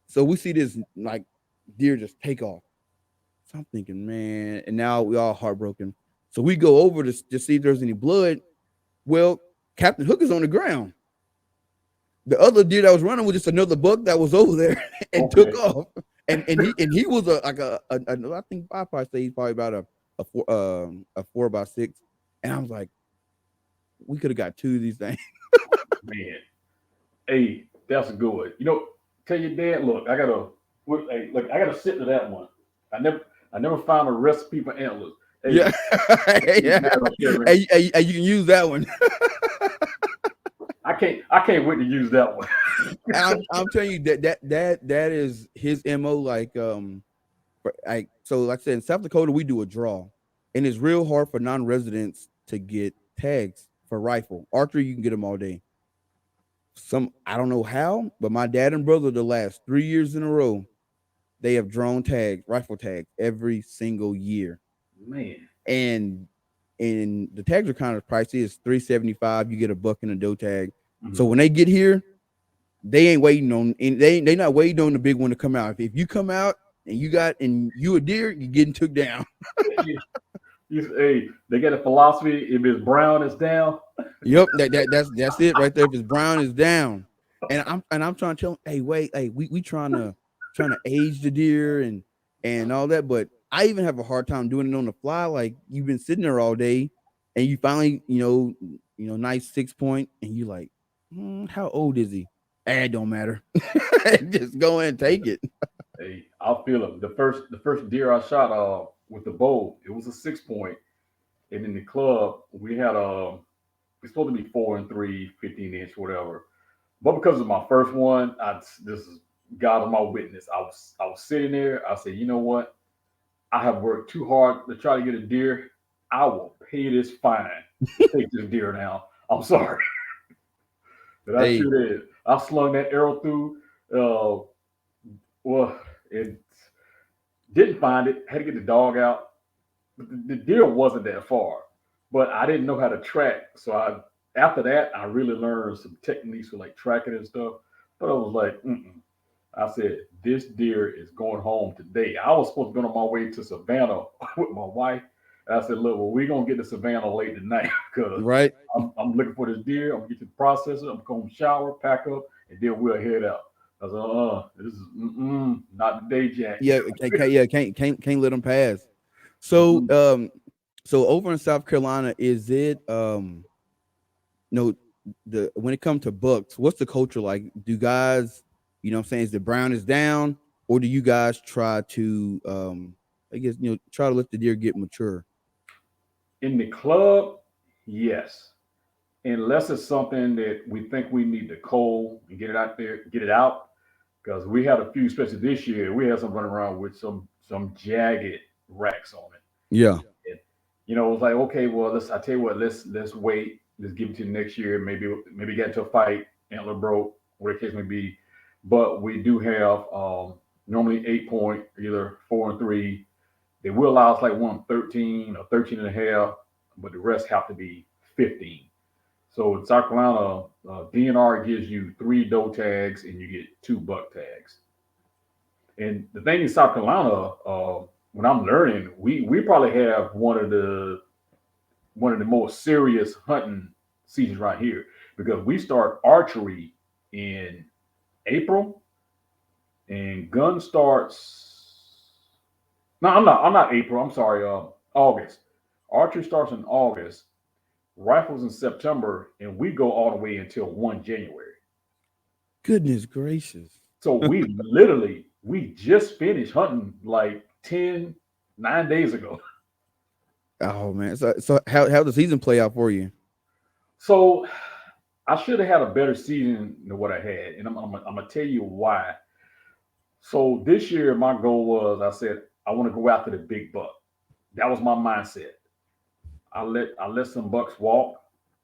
So we see this like deer just take off. So I'm thinking, man, and now we all heartbroken. So we go over to see if there's any blood. Well, Captain Hook is on the ground. The other deer that was running was just another buck that was over there and took okay. off. And he was I think I probably say he's probably about a 4x6. And I was like, we could have got 2 of these things. Man, hey, that's a good one. Tell your dad, look, hey, look, I gotta sit to that one. I never, I never found a recipe for antlers. Hey, Yeah, your yeah. dad don't care, man. Hey, you can use that one. I can't wait to use that one. I'm telling you that is his mo. So like I said, in South Dakota we do a draw, and it's real hard for non-residents to get tags for rifle archery. You can get them all day. I don't know how, but my dad and brother the last 3 years in a row they have drawn tags, rifle tags every single year, Man, and the tags are kind of pricey. It's $375. You get a buck and a doe tag. So mhm. when they get here, they ain't waiting on, and they not waiting on the big one to come out. If you come out and you a deer, you getting took down. Hey, they got a philosophy. If it's brown, it's down. Yep, that's it right there. If it's brown, it's down. And I'm trying to tell them, hey, wait, hey, we trying to age the deer and all that. But I even have a hard time doing it on the fly. Like you've been sitting there all day, and you finally, nice 6 point, and you like, how old is he? It don't matter. Just go and take it. Hey, I'll feel them. The first deer I shot with the bow, it was a 6 point, and in the club we had it's supposed to be 4 and 3, 15 inch, whatever. But because of my first one, this is God on my witness. I was sitting there. I said, you know what? I have worked too hard to try to get a deer. I will pay this fine to take this deer now. I'm sorry. But I Hey, shoot it. I slung that arrow through. Uh, well, it didn't find it. Had to get the dog out. But the deer wasn't that far, but I didn't know how to track. So after that, I really learned some techniques for like tracking and stuff. But I was like, mm-mm. I said, this deer is going home today. I was supposed to go on my way to Savannah with my wife. And I said, look, well, we're going to get to Savannah late tonight because right? I'm looking for this deer. I'm going to get to the processor. I'm going to shower, pack up, and then we'll head out. I said, this is not the day, Jack. Yeah, can't let them pass. So, Mm-mm. so over in South Carolina, is it no the when it comes to bucks, what's the culture like? Do guys, what I'm saying, is the brown is down, or do you guys try to I guess try to let the deer get mature? In the club, yes. Unless it's something that we think we need to cull and get it out there, get it out. Because we had a few, especially this year, we had some running around with some jagged racks on Yeah. it. And, it was like, okay, well, I tell you what, let's wait, let's give it to next year. Maybe get into a fight, antler broke, whatever the case may be. But we do have normally 8 point, either 4 and 3. They will allow us like one 13 or 13 and a half, but the rest have to be 15. So in South Carolina, DNR gives you 3 doe tags and you get 2 buck tags. And the thing in South Carolina, when I'm learning, we probably have one of the most serious hunting seasons right here because we start archery in April and gun starts. No, I'm not April. I'm sorry. August. Archery starts in August, rifles in September, and we go all the way until 1 January. Goodness gracious. So we just finished hunting like 9 days ago. Oh man. So how the season play out for you? So I should have had a better season than what I had, and I'm gonna tell you why. So this year my goal was I said I want to go after the big buck. That was my mindset. I let some bucks walk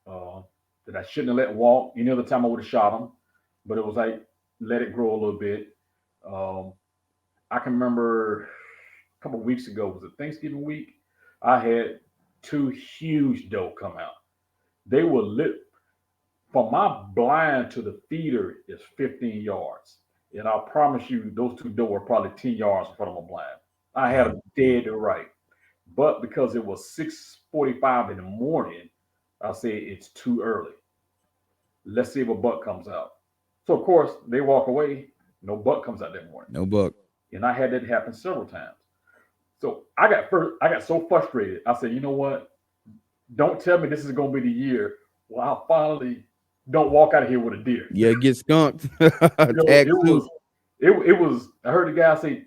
uh, that I shouldn't have let walk. Any other time I would have shot them, but it was like let it grow a little bit. Um, I can remember a couple of weeks ago, was it Thanksgiving week? I had 2 huge doe come out. They were lit from my blind to the feeder is 15 yards. And I promise you, those 2 doe were probably 10 yards in front of my blind. I had Wow. them dead to right. But because it was 6:45 in the morning, I said it's too early. Let's see if a buck comes out. So of course they walk away. No buck comes out that morning. No buck. And I had that happen several times. So I got so frustrated. I said, you know what? Don't tell me this is gonna be the year where I finally don't walk out of here with a deer. Yeah, get skunked. It Tag soup. was it was I heard the guy say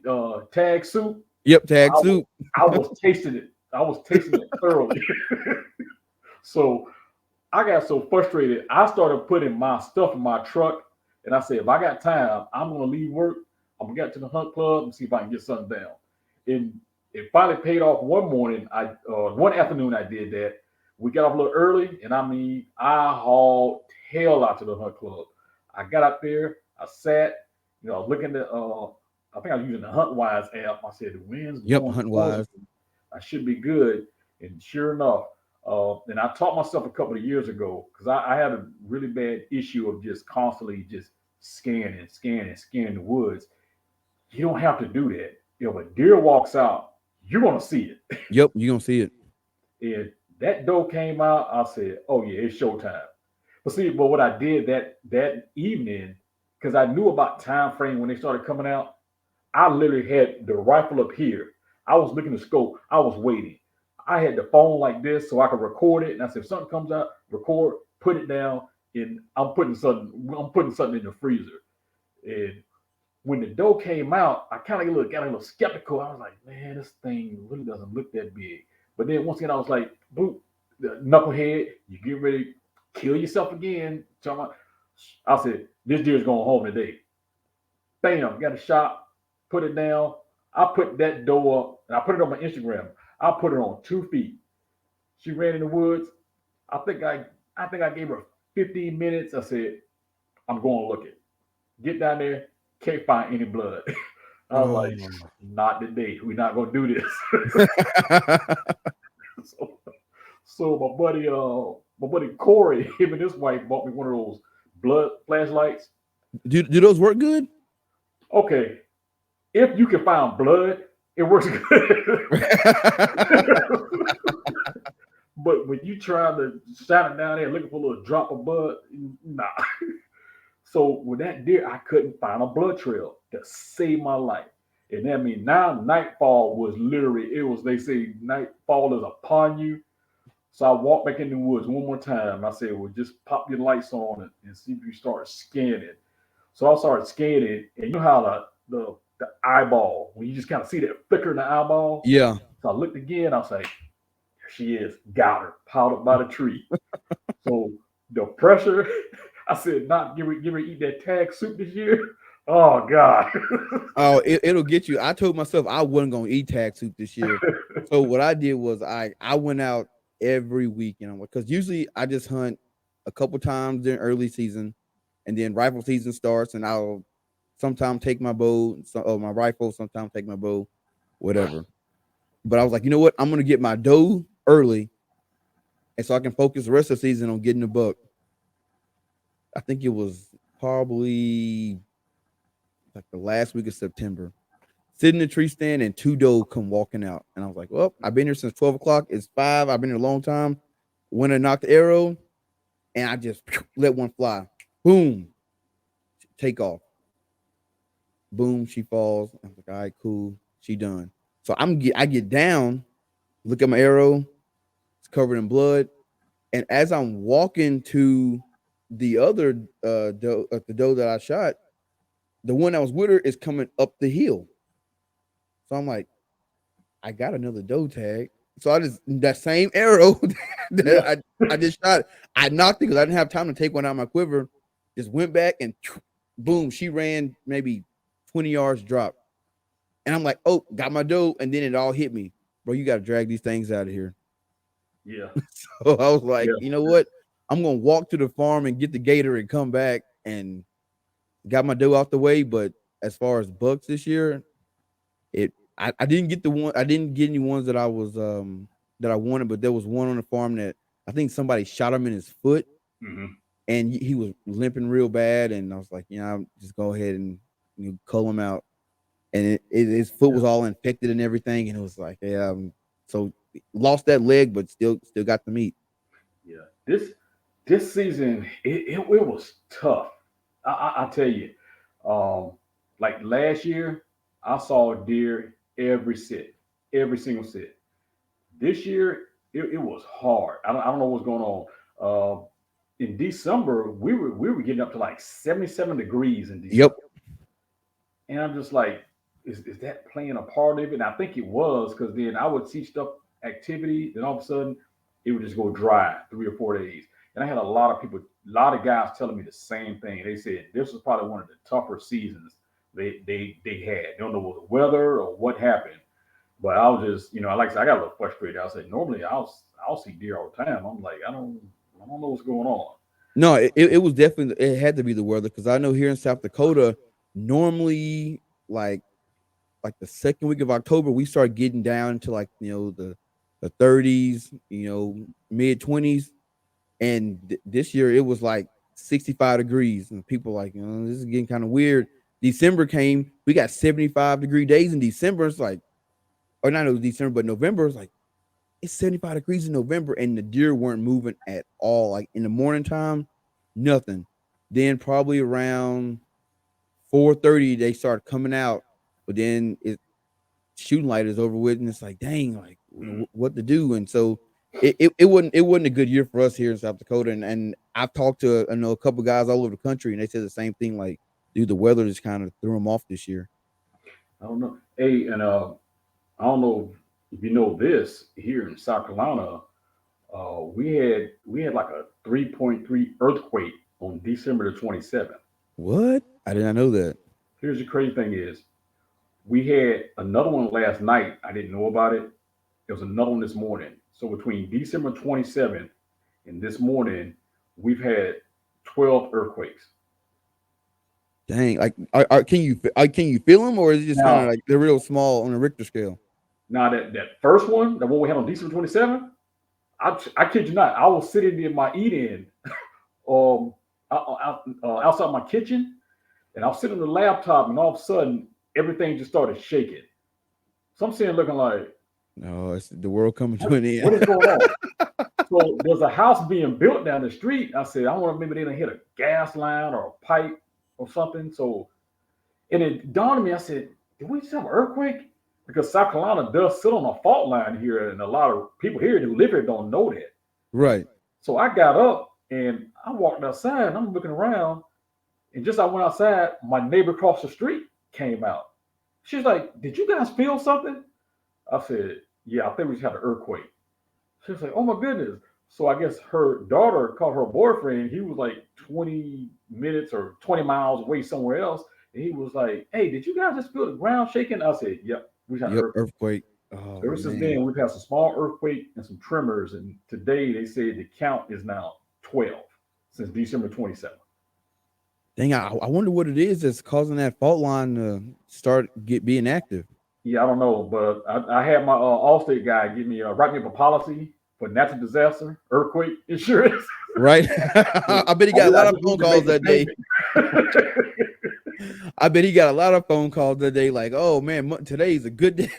tag soup. Yep, tag I was soup. I was tasting it. I was tasting it thoroughly. So I got so frustrated. I started putting my stuff in my truck, and I said, if I got time, I'm gonna leave work. I'm gonna get to the hunt club and see if I can get something down. And it finally paid off one morning. One afternoon I did that. We got off a little early, and I mean, I hauled hell out to the hunt club. I got up there, I sat, I was looking at I think I was using the HuntWise app. I said the wind's Yep, blowing hunt towards wise. me. I should be good. And sure enough, and I taught myself a couple of years ago because I had a really bad issue of just constantly just scanning the woods. You don't have to do that. If a deer walks out, you're gonna see it. Yep, you gonna see it. And that doe came out, I said, "Oh yeah, it's showtime." But what I did that evening, because I knew about time frame when they started coming out, I literally had the rifle up here. I was looking at the scope. I was waiting. I had the phone like this so I could record it. And I said, if something comes out, record, put it down, and I'm putting something in the freezer. And when the doe came out, I kind of got a little skeptical. I was like, man, this thing really doesn't look that big. But then once again, I was like, boop, the knucklehead, you get ready to kill yourself again. I said, this deer's going home today. Bam, got a shot, put it down. I put that doe up, and I put it on my Instagram. I put her on 2 feet. She ran in the woods. I think I gave her 15 minutes. I said, I'm going to look it. Get down there, can't find any blood. I was like, Oh. not today. We're not gonna do this. so, so my buddy Corey, him and his wife bought me one of those blood flashlights. do those work good? Okay, if you can find blood, it works good. But when you trying to shine it down there looking for a little drop of blood, nah. So with that deer, I couldn't find a blood trail to save my life. And that means now nightfall was literally, it was, they say nightfall is upon you. So I walked back in the woods one more time. I said, well, just pop your lights on and see if you start scanning. So I started scanning, and you know how the eyeball, when you just kind of see that flicker in the eyeball. Yeah. So I looked again. I was like, there she is, got her, piled up by the tree. So the pressure, I said, not give her eat that tag soup this year. Oh God. Oh, it'll get you. I told myself I wasn't gonna eat tag soup this year. So what I did was I went out every weekend because usually I just hunt a couple times during early season, and then rifle season starts, and I'll sometimes take my bow, or my rifle, sometimes take my bow, whatever. But I was like, you know what? I'm gonna get my doe early, and so I can focus the rest of the season on getting the buck. I think it was probably like the last week of September. Sit in the tree stand and two doe come walking out. And I was like, well, I've been here since 12 o'clock. It's 5. I've been here a long time. When I knocked the arrow and I just let one fly. Boom. Take off. Boom. She falls. I was like, all right, cool. She done. So I get down, look at my arrow. It's covered in blood. And as I'm walking to the other doe, the doe that I shot, the one that was with her is coming up the hill. So I'm like, I got another doe tag. So I just that same arrow Yeah. that I just shot, I knocked it because I didn't have time to take one out of my quiver. Just went back and boom, she ran maybe 20 yards drop. And I'm like, oh, got my doe. And then it all hit me. Bro, you got to drag these things out of here. Yeah. So I was like, Yeah. you know what? I'm going to walk to the farm and get the gator and come back and got my doe out the way. But as far as bucks this year, I didn't get the one I didn't get any ones that I was that I wanted, but there was one on the farm that I think somebody shot him in his foot Hmm. and he was limping real bad. And I was like, I'll just go ahead and cull him out. And his foot Yeah. was all infected and everything. And it was like, yeah, so lost that leg, but still got the meat. Yeah. This season, it was tough. I tell you, um, like last year, I saw deer every sit, every single sit. This year, it was hard. I don't know what's going on. In December, we were getting up to like 77 degrees in Yep. December. And I'm just like, is that playing a part of it? And I think it was because then I would see stuff, activity, then all of a sudden it would just go dry 3 or 4 days. And I had a lot of people, a lot of guys telling me the same thing. They said this was probably one of the tougher seasons they had. They don't know what the weather or what happened. But I was just, like I said, I got a little frustrated. I said, normally I'll see deer all the time. I'm like, I don't know what's going on. No, it was definitely it had to be the weather because I know here in South Dakota, normally like the second week of October, we start getting down to like the 30s, mid 20s, and this year it was like 65 degrees, and people like this is getting kind of weird. December came, we got 75-degree days in December. It's like, or not it was December, but November is like it's 75 degrees in November, and the deer weren't moving at all. Like in the morning time, nothing. Then probably around 4:30 they start coming out, but then shooting light is over with, and it's like, dang, like Mm. what to do. And so it wasn't a good year for us here in South Dakota. And I've talked to a couple guys all over the country, and they said the same thing. Like, dude, the weather just kind of threw them off this year. I don't know. Hey, and I don't know if you know this here in South Carolina. We had like a 3.3 earthquake on December the 27th. What? I did not know that. Here's the crazy thing is we had another one last night. I didn't know about it. There was another one this morning. So between December 27th and this morning, we've had 12 earthquakes. Dang, like, can you feel them, or is it just kind of Now, like they're real small on a Richter scale? now that first one, the one we had on December 27th, I kid you not, I was sitting in my eat-in um, outside my kitchen, and I was sitting on the laptop, and all of a sudden, everything just started shaking. So I'm sitting looking like, No, it's the world coming to what, an end. what is going on? So there's a house being built down the street. I said, I wonder if maybe they done hit a gas line or a pipe or something. So, and it dawned on me, I said, did we just have an earthquake? Because South Carolina does sit on a fault line here, and a lot of people here who live here don't know that. Right. So I got up and I walked outside and I'm looking around. And just as I went outside, my neighbor across the street came out. She's like, did you guys feel something? I said, yeah, I think we just had an earthquake. She was like, oh my goodness. So I guess her daughter called her boyfriend. He was like 20 minutes or 20 miles away somewhere else. And he was like, hey, did you guys just feel the ground shaking? I said, yep, we had an Yep. earthquake. Earthquake. Oh Ever since man. then, we've had some small earthquake and some tremors. And today they say the count is now 12 since December 27th. Dang, I wonder what it is that's causing that fault line to start being active. Yeah, I don't know, but I had my Allstate guy give me write me up a policy for natural disaster, earthquake insurance. Right. I bet he got a lot I of just phone need to calls make the that day. payment. I bet he got a lot of phone calls that day. Like, oh man, today's a good day.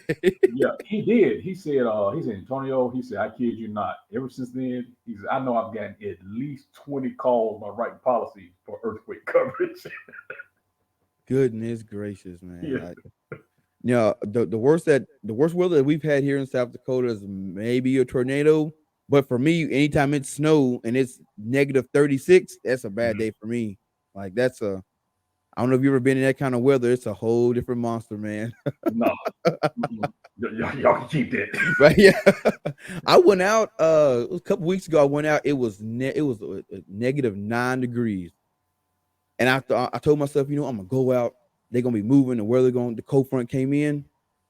Yeah, he did. He said, Antonio, he said, I kid you not. Ever since then, he said, I know I've gotten at least 20 calls by writing policy for earthquake coverage. Goodness gracious, man. Yeah. The worst weather that we've had here in South Dakota is maybe a tornado. But for me, anytime it's snow and it's negative 36, that's a bad Mhm. day for me. Like I don't know if you've ever been in that kind of weather. It's a whole different monster, man. No. Y'all can keep that. Right? Yeah. I went out it was a couple weeks ago. I went out. It was negative 9 degrees, and I told myself, I'm gonna go out. They're gonna be moving, and where they're going. The cold front came in.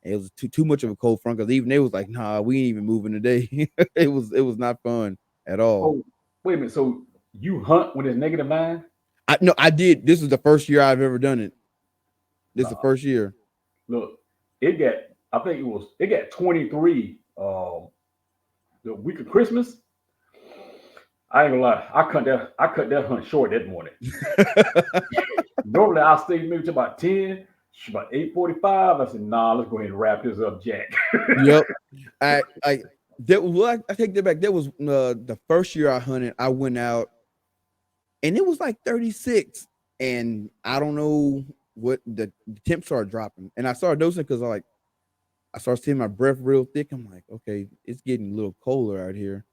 And it was too much of a cold front because even they was like, nah, we ain't even moving today. It was not fun at all. Oh, wait a minute. So you hunt when it's -9? I no, I did. This is the first year I've ever done it. This is the Nah. first year. Look, it got, I think it got 23 the week of Christmas. I ain't gonna lie, I cut that hunt short that morning. Normally I stay maybe to about 10, about 8:45. I said, nah, let's go ahead and wrap this up, Jack. Yep. I take that back. That was the first year I hunted. I went out and it was like 36, and I don't know what the temps started dropping, and I started noticing because I started seeing my breath real thick. I'm like, okay, it's getting a little colder out here.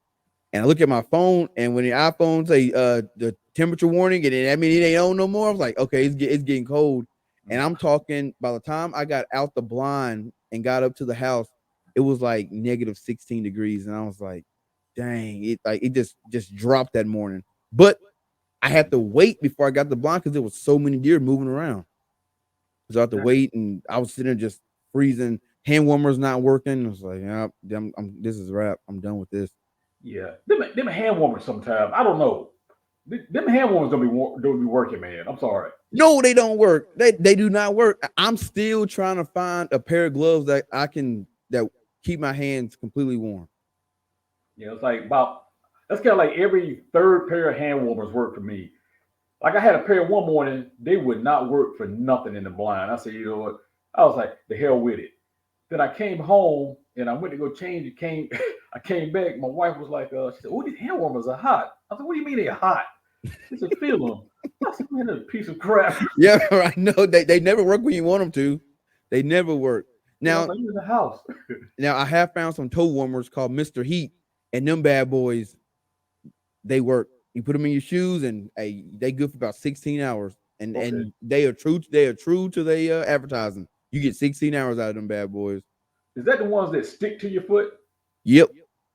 And I look at my phone, and when the iPhone say the temperature warning, and I mean it ain't on no more. I was like, okay, it's getting cold. And I'm talking. By the time I got out the blind and got up to the house, it was like negative 16 degrees, and I was like, dang, it just dropped that morning. But I had to wait before I got the blind because there was so many deer moving around. So I had to wait, and I was sitting there just freezing. Hand warmers not working. I was like, yeah, this is a wrap. I'm done with this. Yeah, them hand warmers sometimes. I don't know. Them hand warmers don't be working, man. I'm sorry. No, they don't work. They do not work. I'm still trying to find a pair of gloves that keep my hands completely warm. Yeah, it's like about that's kind of like every third pair of hand warmers work for me. Like I had a pair one morning, they would not work for nothing in the blind. I said, you know what? I was like, the hell with it. Then I came home and I went to go change. It came, I came back. My wife was like, she said, "Oh, these hand warmers are hot." I said, "What do you mean they're hot?" She said, "Feel them." I said, "Man, that's a piece of crap." Yeah, I know they never work when you want them to. They never work. Yeah, I was Now like, "You in the house?" now I have found some toe warmers called Mr. Heat, and them bad boys they work. You put them in your shoes, and they good for about 16 hours. And Okay, and they are true. They are true to their advertising. You get 16 hours out of them bad boys. is that the ones that stick to your foot? Yep.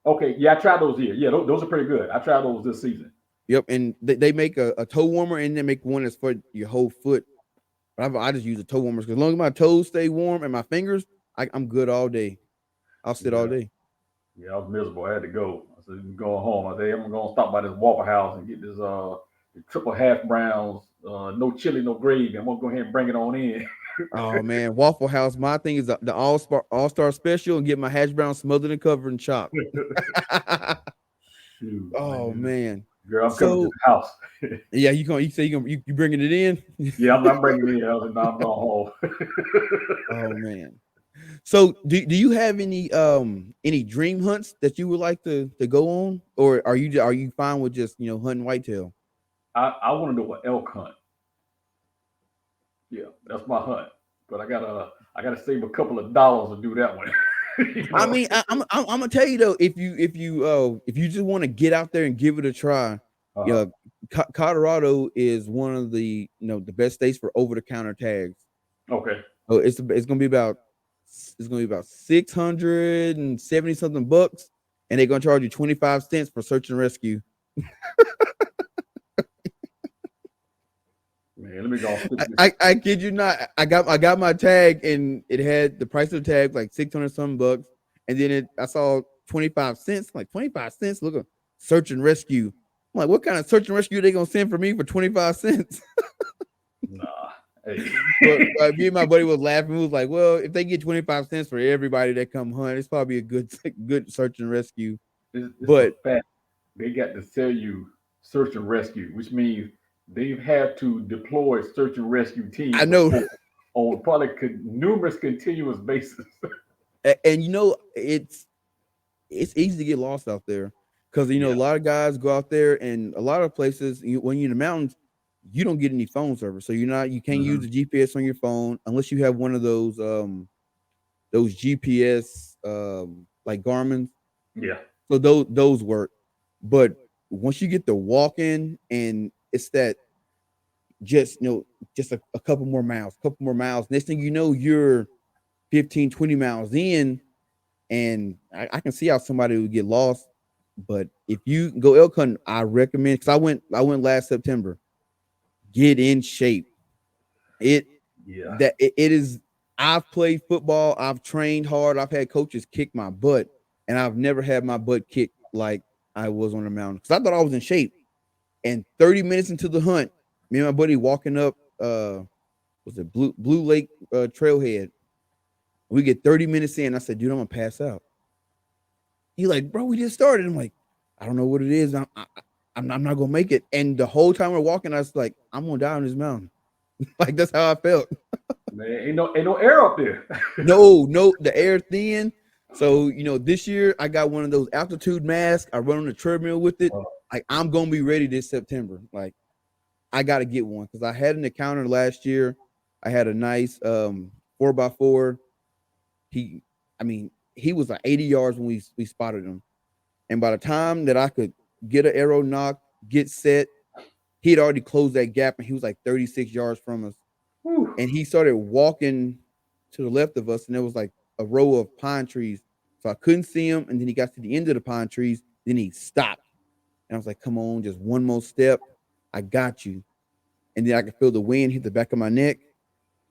Okay, yeah, I tried those here. Yeah, those are pretty good. I tried those this season. Yep, and they make a toe warmer and they make one that's for your whole foot. But I just use the toe warmers because as long as my toes stay warm and my fingers, I'm good all day. I'll sit all Yeah, day. yeah, I was miserable. I had to go. I said, "I'm going home." I said, "I'm gonna stop by this Waffle House and get this the triple half browns, no chili, no gravy. I'm gonna go ahead and bring it on in." Oh man, Waffle House. My thing is the all-star special and get my hash brown smothered and covered and chopped. Shoot, Oh man. man. Girl, I'm coming to So the house. yeah, you say you bringing it in? Yeah, I'm bringing it in. I was like, no, I'm going home. Oh man. So do you have any dream hunts that you would like to go on, or are you fine with just hunting whitetail? I want to do an elk hunt. Yeah, that's my hunt. But I gotta save a couple of dollars to do that one. you I know. mean, I'm gonna tell you though, if you just want to get out there and give it a try, Uh you huh. know, Colorado is one of the the best states for over the counter tags. Okay. Oh, it's gonna be about 670 something bucks, and they're gonna charge you 25 cents for search and rescue. Man, let me go stick this. I kid you not. I got my tag and it had the price of the tag like 600 some bucks, and then I saw 25 cents. Like 25 cents. Look at search and rescue. I'm like, what kind of search and rescue they gonna send for me for 25 cents? Nah. Hey. But me and my buddy was laughing. We was like, well, if they get 25 cents for everybody that come hunt, it's probably a good good search and rescue. It's the But fact they got to sell you search and rescue, which means they've had to deploy search and rescue I teams know, on probably numerous continuous basis. and it's easy to get lost out there because a Yeah. lot of guys go out there and a lot of places when you're in the mountains you don't get any phone service, so you can't use Hmm. the GPS on your phone unless you have one of those GPS like Garmin's. Yeah. So those work, but once you get to walking and it's that just just a couple more miles, next thing you know you're 15-20 miles in, and I can see how somebody would get lost. But if you go elk hunting, I recommend because I went last September. Get in shape. It Yeah. it is. I've played football. I've trained hard. I've had coaches kick my butt, and I've never had my butt kicked like I was on the mountain because I thought I was in shape. And 30 minutes into the hunt, me and my buddy walking up was it Blue Lake Trailhead. We get 30 minutes in. I said, dude, I'm gonna pass out. He like, bro, we just started. I'm like, I don't know what it is. I'm not gonna make it. And the whole time we're walking, I was like, I'm gonna die on this mountain. Like that's how I felt. Man, ain't no air up there. No, the air thin. So this year I got one of those altitude masks. I run on the treadmill with it. Uh, Like I'm gonna be ready this September. Like I gotta get one because I had an encounter last year. I had a nice 4x4. He, I mean, he was like 80 yards when we spotted him. And by the time that I could get an arrow knock, get set, he had already closed that gap and he was like 36 yards from us. whew. And he started walking to the left of us, and there was like a row of pine trees. So I couldn't see him. And then he got to the end of the pine trees. Then he stopped. And I was like, come on, just one more step. I got you. And then I could feel the wind hit the back of my neck,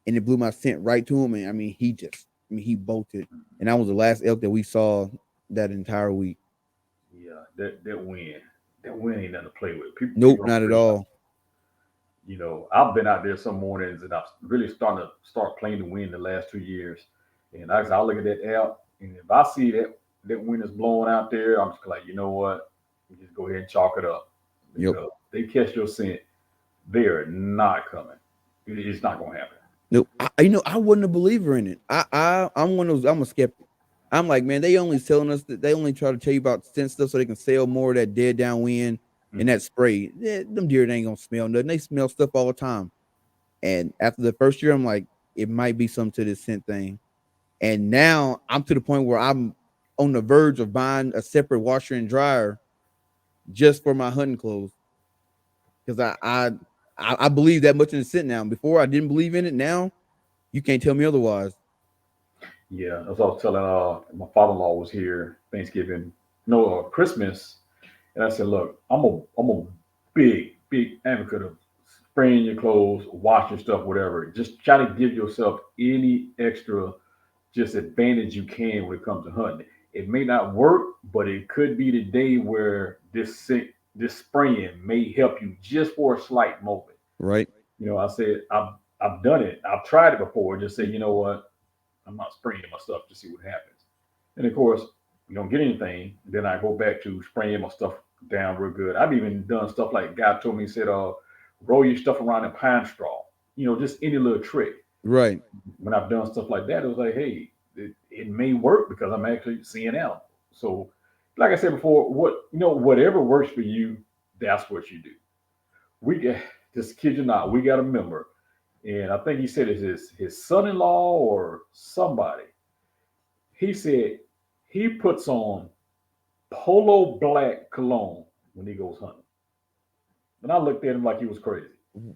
and it blew my scent right to him. And he bolted. And that was the last elk that we saw that entire week. Yeah, that wind ain't nothing to play with. People Nope, don't not at realize. all. I've been out there some mornings and I've really starting to start playing the wind the last 2 years. And I look at that app, and if I see that wind is blowing out there, I'm just like, you know what? You just go ahead and chalk it up Yep. because they catch your scent, they are not coming. It's not gonna happen. Nope. I wasn't a believer in it. I'm one of those. I'm a skeptic. I'm like, man, they only telling us that they only try to tell you about scent stuff so they can sell more of that dead downwind and Mhm. that spray. Yeah, them deer they ain't gonna smell nothing. They smell stuff all the time. And after the first year, I'm like, it might be something to this scent thing. And now I'm to the point where I'm on the verge of buying a separate washer and dryer just for my hunting clothes because I believe that much in the scent now. Before I didn't believe in it. Now you can't tell me otherwise. Yeah, that's what I was telling. My father-in-law was here Thanksgiving, no, Christmas, and I said, look, I'm a big advocate of spraying your clothes, washing stuff, whatever. Just try to give yourself any extra just advantage you can when it comes to hunting. It may not work, but it could be the day where this spraying may help you just for a slight moment. Right. I said I've done it. I've tried it before. Just say, you know what, I'm not spraying my stuff to see what happens. And of course, you don't get anything. Then I go back to spraying my stuff down real good. I've even done stuff like God told me, he said, roll your stuff around in pine straw. Just any little trick. Right. When I've done stuff like that, it was like, hey, it may work because I'm actually seeing animals. So, like I said before, whatever works for you, that's what you do. We get Just kid you not, we got a member, and I think he said it's his son-in-law or somebody. He said he puts on polo black cologne when he goes hunting, and I looked at him like he was crazy.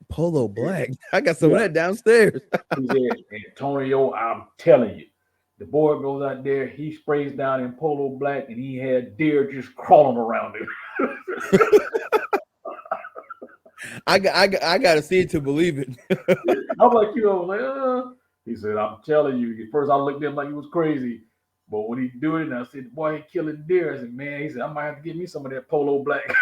Polo black. I got some of Yeah, that downstairs. he said, Antonio, I'm telling you, the boy goes out there, he sprays down in polo black, and he had deer just crawling around him. I gotta see it to believe it. I'm like, like, He said, I'm telling you. At first, I looked at him like he was crazy. But when he do it, and I said, boy, he killing deer. I said, man, he said, I might have to get me some of that polo black.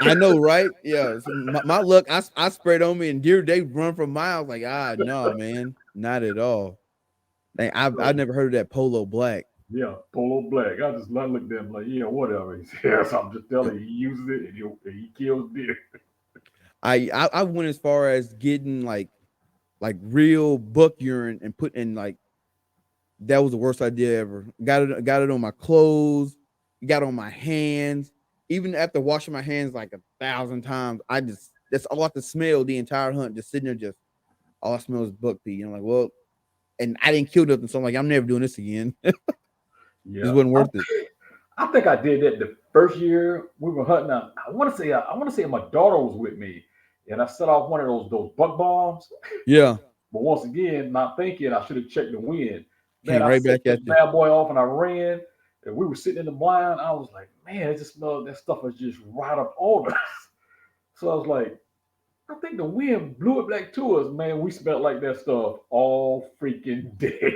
I know, right? Yeah. So my luck, I sprayed on me and deer they run for miles. Like, no, man, not at all. Like, I've So, never heard of that polo black. yeah, polo black. I looked at him like, yeah, whatever. He said, yes, I'm just telling you, he uses it and he kills deer. I went as far as getting like real buck urine and put in like that was the worst idea ever. Got it on my clothes, got on my hands. Even after washing my hands like 1,000 times, that's all I could smell the entire hunt. Just sitting there, just all I smell is buck pee. And I'm like, well, and I didn't kill nothing, so I'm like, I'm never doing this again. This Yeah. wasn't worth it. I think I did that the first year we were hunting. I want to say my daughter was with me, and I set off one of those buck bombs. Yeah, But once again, not thinking I should have checked the wind. Man, came I right set back this at you. bad boy off and I ran. And we were sitting in the blind. I was like, man, it just smelled that stuff was just right up on us. So I was like, I think the wind blew it back to us. Man, we smelled like that stuff all freaking day.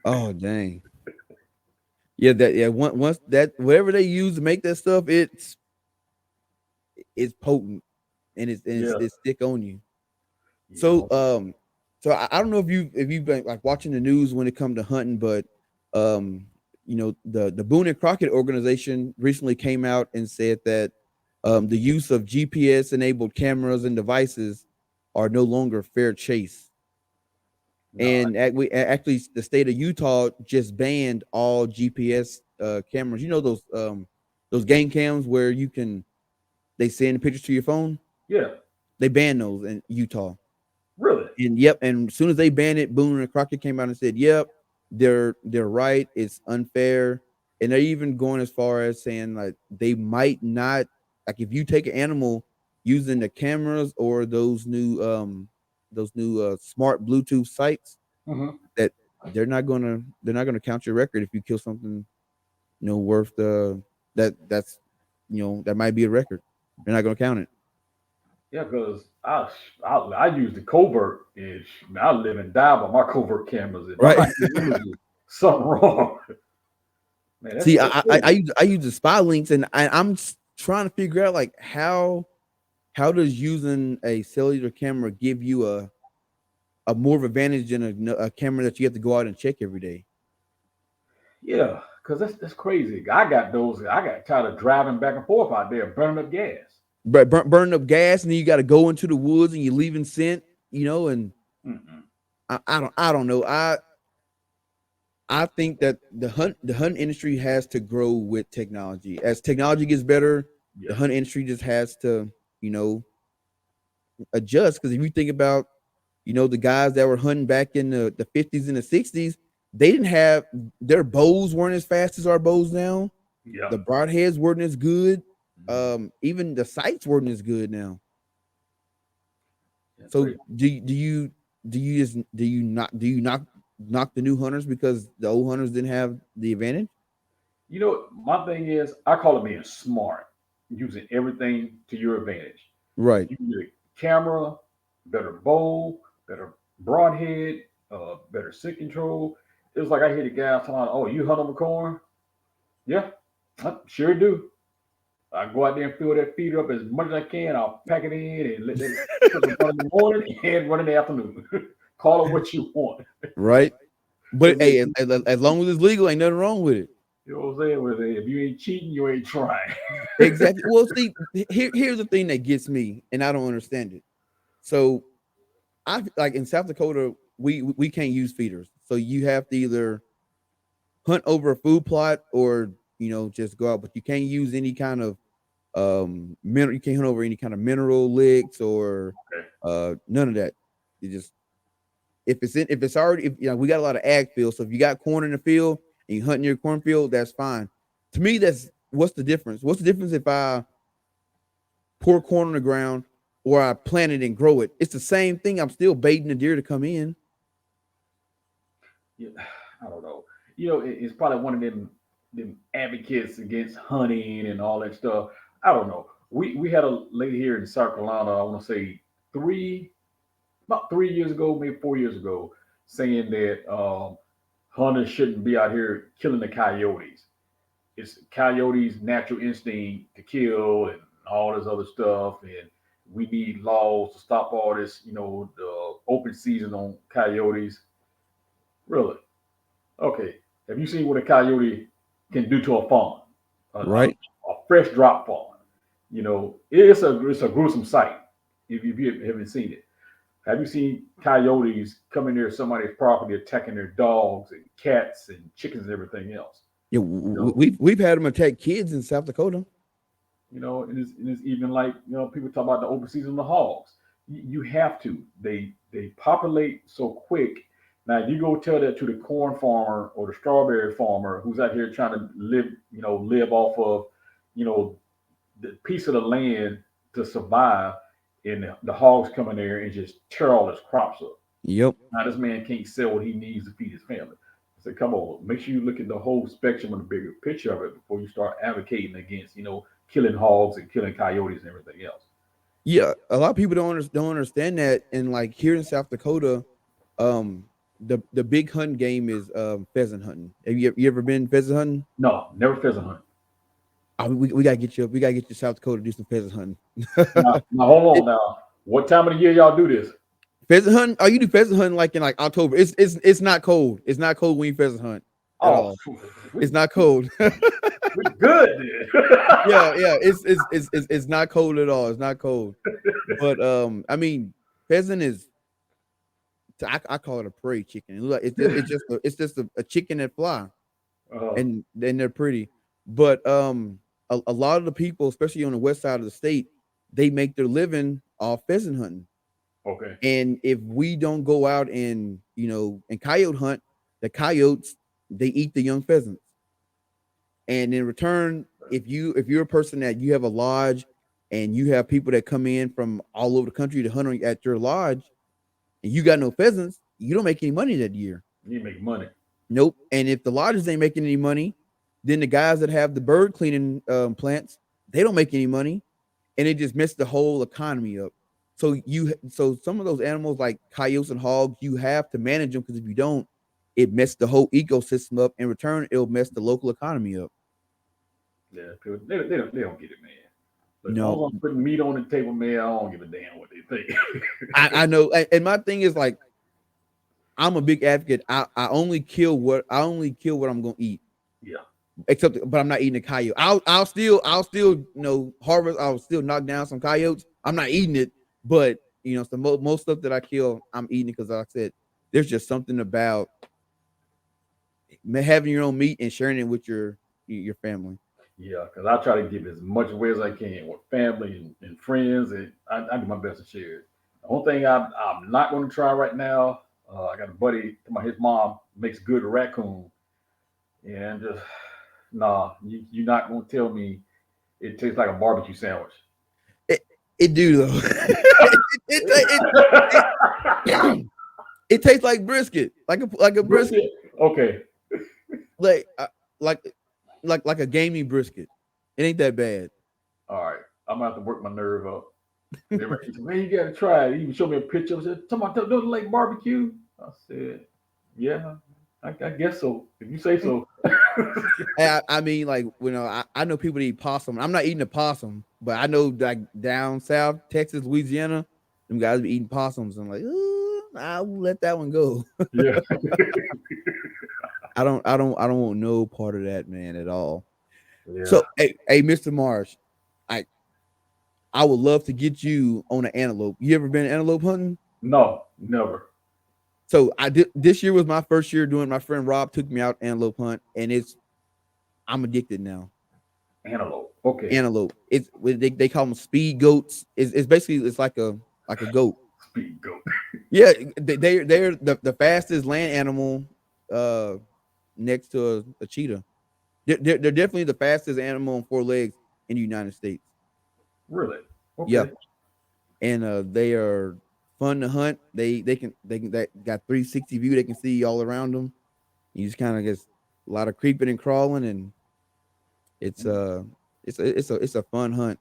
Oh dang. Yeah, that once that whatever they use to make that stuff, it's potent and Yeah, it's stick on you. yeah. So I don't know if you've been like watching the news when it comes to hunting, but um the Boone and Crockett organization recently came out and said that the use of GPS enabled cameras and devices are no longer fair chase. No, And actually the state of Utah just banned all GPS cameras. You know those game cams where they send pictures to your phone. yeah, They banned those in Utah. really. And yep, and as soon as they banned it, Boone and Crockett came out and said, "Yep, they're right. It's unfair." And they're even going as far as saying like they might not like if you take an animal using the cameras or those new smart Bluetooth sites Hmm. that they're not gonna count your record if you kill something worth that might be a record. They're not gonna count it. Yeah, because I use the covert, and I live and die by my covert cameras. If I'm Right. not getting images, something wrong. Man, See, that's I crazy. use the spy links, and I'm trying to figure out like how does using a cellular camera give you a more of advantage than a camera that you have to go out and check every day. Yeah, because that's crazy. I got those. I got tired of driving back and forth out there, burning up gas. But burning up gas, and then you got to go into the woods, and you're leaving scent, and Mm-mm. I don't know. I think that the hunt industry has to grow with technology. As technology gets better, the Yeah, hunt industry just has to you know adjust. Because if you think about the guys that were hunting back in the 50s and the 60s, they didn't have their bows weren't as fast as our bows now. yeah. The broadheads weren't as good. Mhm. Even the sights weren't as good now. Yeah, So crazy. do you knock the new hunters because the old hunters didn't have the advantage? My thing is, I call it being smart, using everything to your advantage. Right. You can get a camera, better bow, better broadhead, better sight control. It was like I hear the guys talking, "Oh, you hunt on the corn?" Yeah, I sure do. I go out there and fill that feeder up as much as I can. I'll pack it in and let that sucker run in the morning and run in the afternoon. Call it what you want. Right. But Because hey, as long as it's legal, ain't nothing wrong with it. you know what I'm saying? With it, if you ain't cheating, you ain't trying. Exactly. Well, see, here's the thing that gets me, and I don't understand it. So I like in South Dakota, we can't use feeders. So you have to either hunt over a food plot or just go out, but you can't use any kind of mineral. You can't hunt over any kind of mineral licks or Okay. none of that. You just if it's already we got a lot of ag fields, so if you got corn in the field and you hunt in your cornfield, that's fine. To me, that's what's the difference? What's the difference if I pour corn on the ground or I plant it and grow it? It's the same thing. I'm still baiting the deer to come in. Yeah, I don't know. It's probably one of them advocates against hunting and all that stuff. I don't know. We had a lady here in South Carolina. I want to say three about 3 years ago, maybe 4 years ago, saying that hunters shouldn't be out here killing the coyotes. It's coyotes' natural instinct to kill and all this other stuff, and we need laws to stop all this. The open season on coyotes. Really? Okay. Have you seen what a coyote can do to a fawn? A Right. fresh drop fawn. It's a gruesome sight if you haven't seen it. Have you seen coyotes come in there somebody's property attacking their dogs and cats and chickens and everything else? Yeah, You know, we've had them attack kids in South Dakota. and it's even like people talk about the open season of the hogs. You have to. They populate so quick. Now, if you go tell that to the corn farmer or the strawberry farmer who's out here trying to live off of, you know, the piece of the land to survive, and the hogs come in there and just tear all his crops up. Yep. Now, this man can't sell what he needs to feed his family. I said, come on, make sure you look at the whole spectrum and the bigger picture of it before you start advocating against, killing hogs and killing coyotes and everything else. Yeah, a lot of people don't understand that. And like here in South Dakota, um, the big hunting game is pheasant hunting. Have you ever been pheasant hunting? No, never pheasant hunt. We gotta get you. We gotta get you to South Dakota to do some pheasant hunting. Now, hold It, on now. What time of the year y'all do this? pheasant hunting? Oh, you do pheasant hunting like in like October. It's not cold. It's not cold when you pheasant hunt at Oh, all. we, It's not cold. we good then. Yeah. It's not cold at all. It's not cold. But I mean, pheasant is I call it a prairie chicken. It's just a chicken that fly, uh, and then they're pretty. But a lot of the people, especially on the west side of the state, they make their living off pheasant hunting. okay. And if we don't go out and and coyote hunt, the coyotes they eat the young pheasants. And in return, if you're a person that you have a lodge and you have people that come in from all over the country to hunt at your lodge, and you got no pheasants, you don't make any money that year. You make money. Nope. And if the lodges ain't making any money, then the guys that have the bird cleaning plants, they don't make any money, and it just messed the whole economy up. So some of those animals like coyotes and hogs, you have to manage them because if you don't, it messed the whole ecosystem up. In return, it'll mess the local economy up. Yeah, people, they don't get it, man. But as No, long as I'm putting meat on the table, man, I don't give a damn what they think. I know, and my thing is like I'm a big advocate. I only kill what I'm gonna eat. Yeah, Except, but I'm not eating a coyote. I'll still harvest. I'll still knock down some coyotes. I'm not eating it, but some most stuff that I kill, I'm eating it because, like I said, there's just something about having your own meat and sharing it with your family. yeah, because I try to give as much away as I can with family and friends, and I do my best to share it. The only thing I'm not going to try right now, I got a buddy, his mom makes good raccoon, and just, nah, you're not going to tell me it tastes like a barbecue sandwich. It it do though. It, it, it tastes like brisket, like a brisket, Brisket. Okay. like like like a gamey brisket. It ain't that bad. All right. I'm gonna have to work my nerve up. Everybody said, man, you gotta try it. He even showed me a picture. I said, "Talking about doing like barbecue." I said, "Yeah, I guess so. If you say so." I mean, like I know people that eat possum. I'm not eating a possum, but I know like down south, Texas, Louisiana, them guys be eating possums. I'm like, I'll let that one go. Yeah. I don't want no part of that, man, at all. Yeah. So, hey, Mr. Marsh, I I would love to get you on an antelope. You ever been antelope hunting? No, never. So I did. This year was my first year doing. My friend Rob took me out antelope hunt, and I'm addicted now. Antelope. Okay. Antelope. They call them speed goats. It's basically it's like a goat. Speed goat. Yeah, they're the fastest land animal, uh, next to a cheetah. They're definitely the fastest animal on four legs in the United States. Really? Yeah, Okay. and they are fun to hunt. They can that got 360 view. They can see all around them. You just kind of get a lot of creeping and crawling, and it's Mm. uh it's a fun hunt.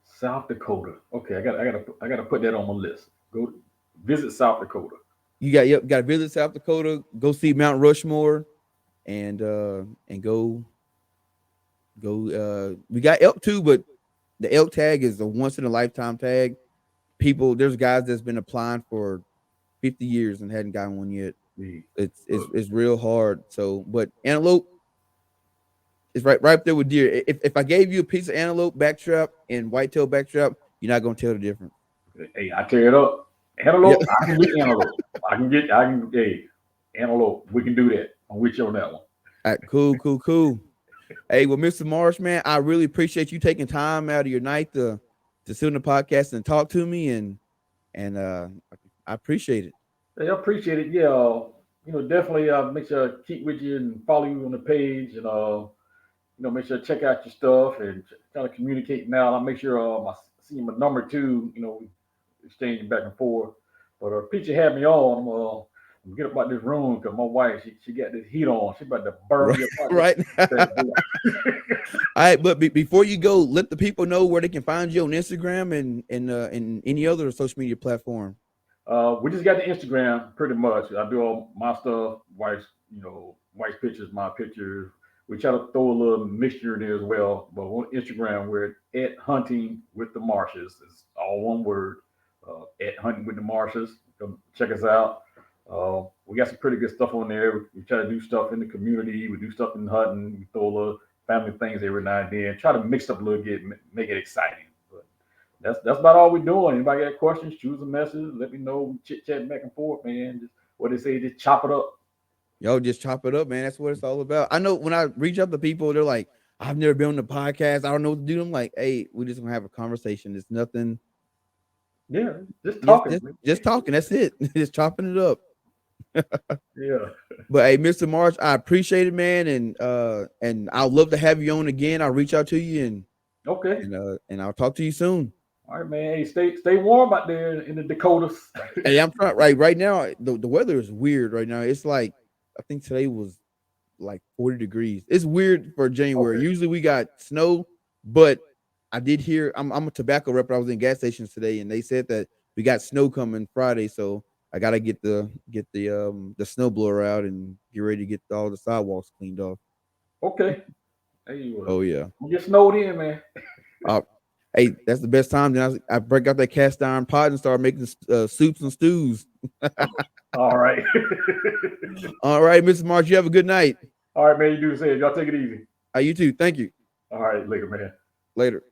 South Dakota. Okay, I gotta put that on my list. Go visit South Dakota. Got to visit South Dakota. Go see Mount Rushmore, and go. We got elk too, but the elk tag is a once in a lifetime tag. There's guys that's been applying for 50 years and hadn't gotten one yet. The It's real hard. So, but antelope is right up there with deer. If I gave you a piece of antelope backstrap and whitetail backstrap, you're not gonna tell the difference. hey, I tear it up. Yeah. Antelope. I can get antelope. I can. Hey, antelope. We can do that. I'm with you on that one. All right, cool. Hey, well, Mr. Marsh, man, I really appreciate you taking time out of your night to sit on the podcast and talk to me, and I appreciate it. Hey, I appreciate it. Yeah. Definitely. Make sure I keep with you and follow you on the page, and make sure I check out your stuff and kind of communicate now. I'll make sure I see my number too. We exchanging back and forth. But Peachy had me on. I'm get about this room because my wife she got this heat on. She about to burn Right, me apart. right. All That boy. right, but before you go, let the people know where they can find you on Instagram and any other social media platform. We just got the Instagram pretty much. I do all my stuff, wife's pictures, my pictures. We try to throw a little mixture in there as well. But on Instagram, we're at Hunting with the Marshes. It's all one word. At Hunting with the Marshes. Come check us out. We got some pretty good stuff on there. We try to do stuff in the community. We do stuff in hunting. We throw a little family things every now and then. Try to mix up a little bit, make it exciting. But that's about all we're doing. Anybody got questions? Choose a message. Let me know. We chit chatting back and forth, man. Just what they say, just chop it up. Yo, just chop it up, man. That's what it's all about. I know when I reach out to people, they're like, "I've never been on the podcast. I don't know what to do." I'm like, "Hey, we just gonna have a conversation. It's nothing. Yeah, just Just talking. just just talking. That's it. Just chopping it up." Yeah. But hey, Mr. March, I appreciate it, man, and I'd love to have you on again. I'll reach out to you Okay. and I'll talk to you soon. All right, man. Hey, stay warm out there in the Dakotas. Hey, I'm trying right now. The weather is weird right now. It's like I think today was like 40 degrees. It's weird for January. Okay. Usually we got snow, but I did hear I'm a tobacco rep. I was in gas stations today, and they said that we got snow coming Friday. So I gotta get the snow blower out and get ready to get all the sidewalks cleaned off. Okay. Hey, Oh yeah. you get snowed in, man. Uh, hey, that's the best time. Then I break out that cast iron pot and start making soups and stews. All right. All right, Mrs. March, you have a good night. All right, man. You do the same. Y'all take it easy. You too. Thank you. All right, later, man. Later.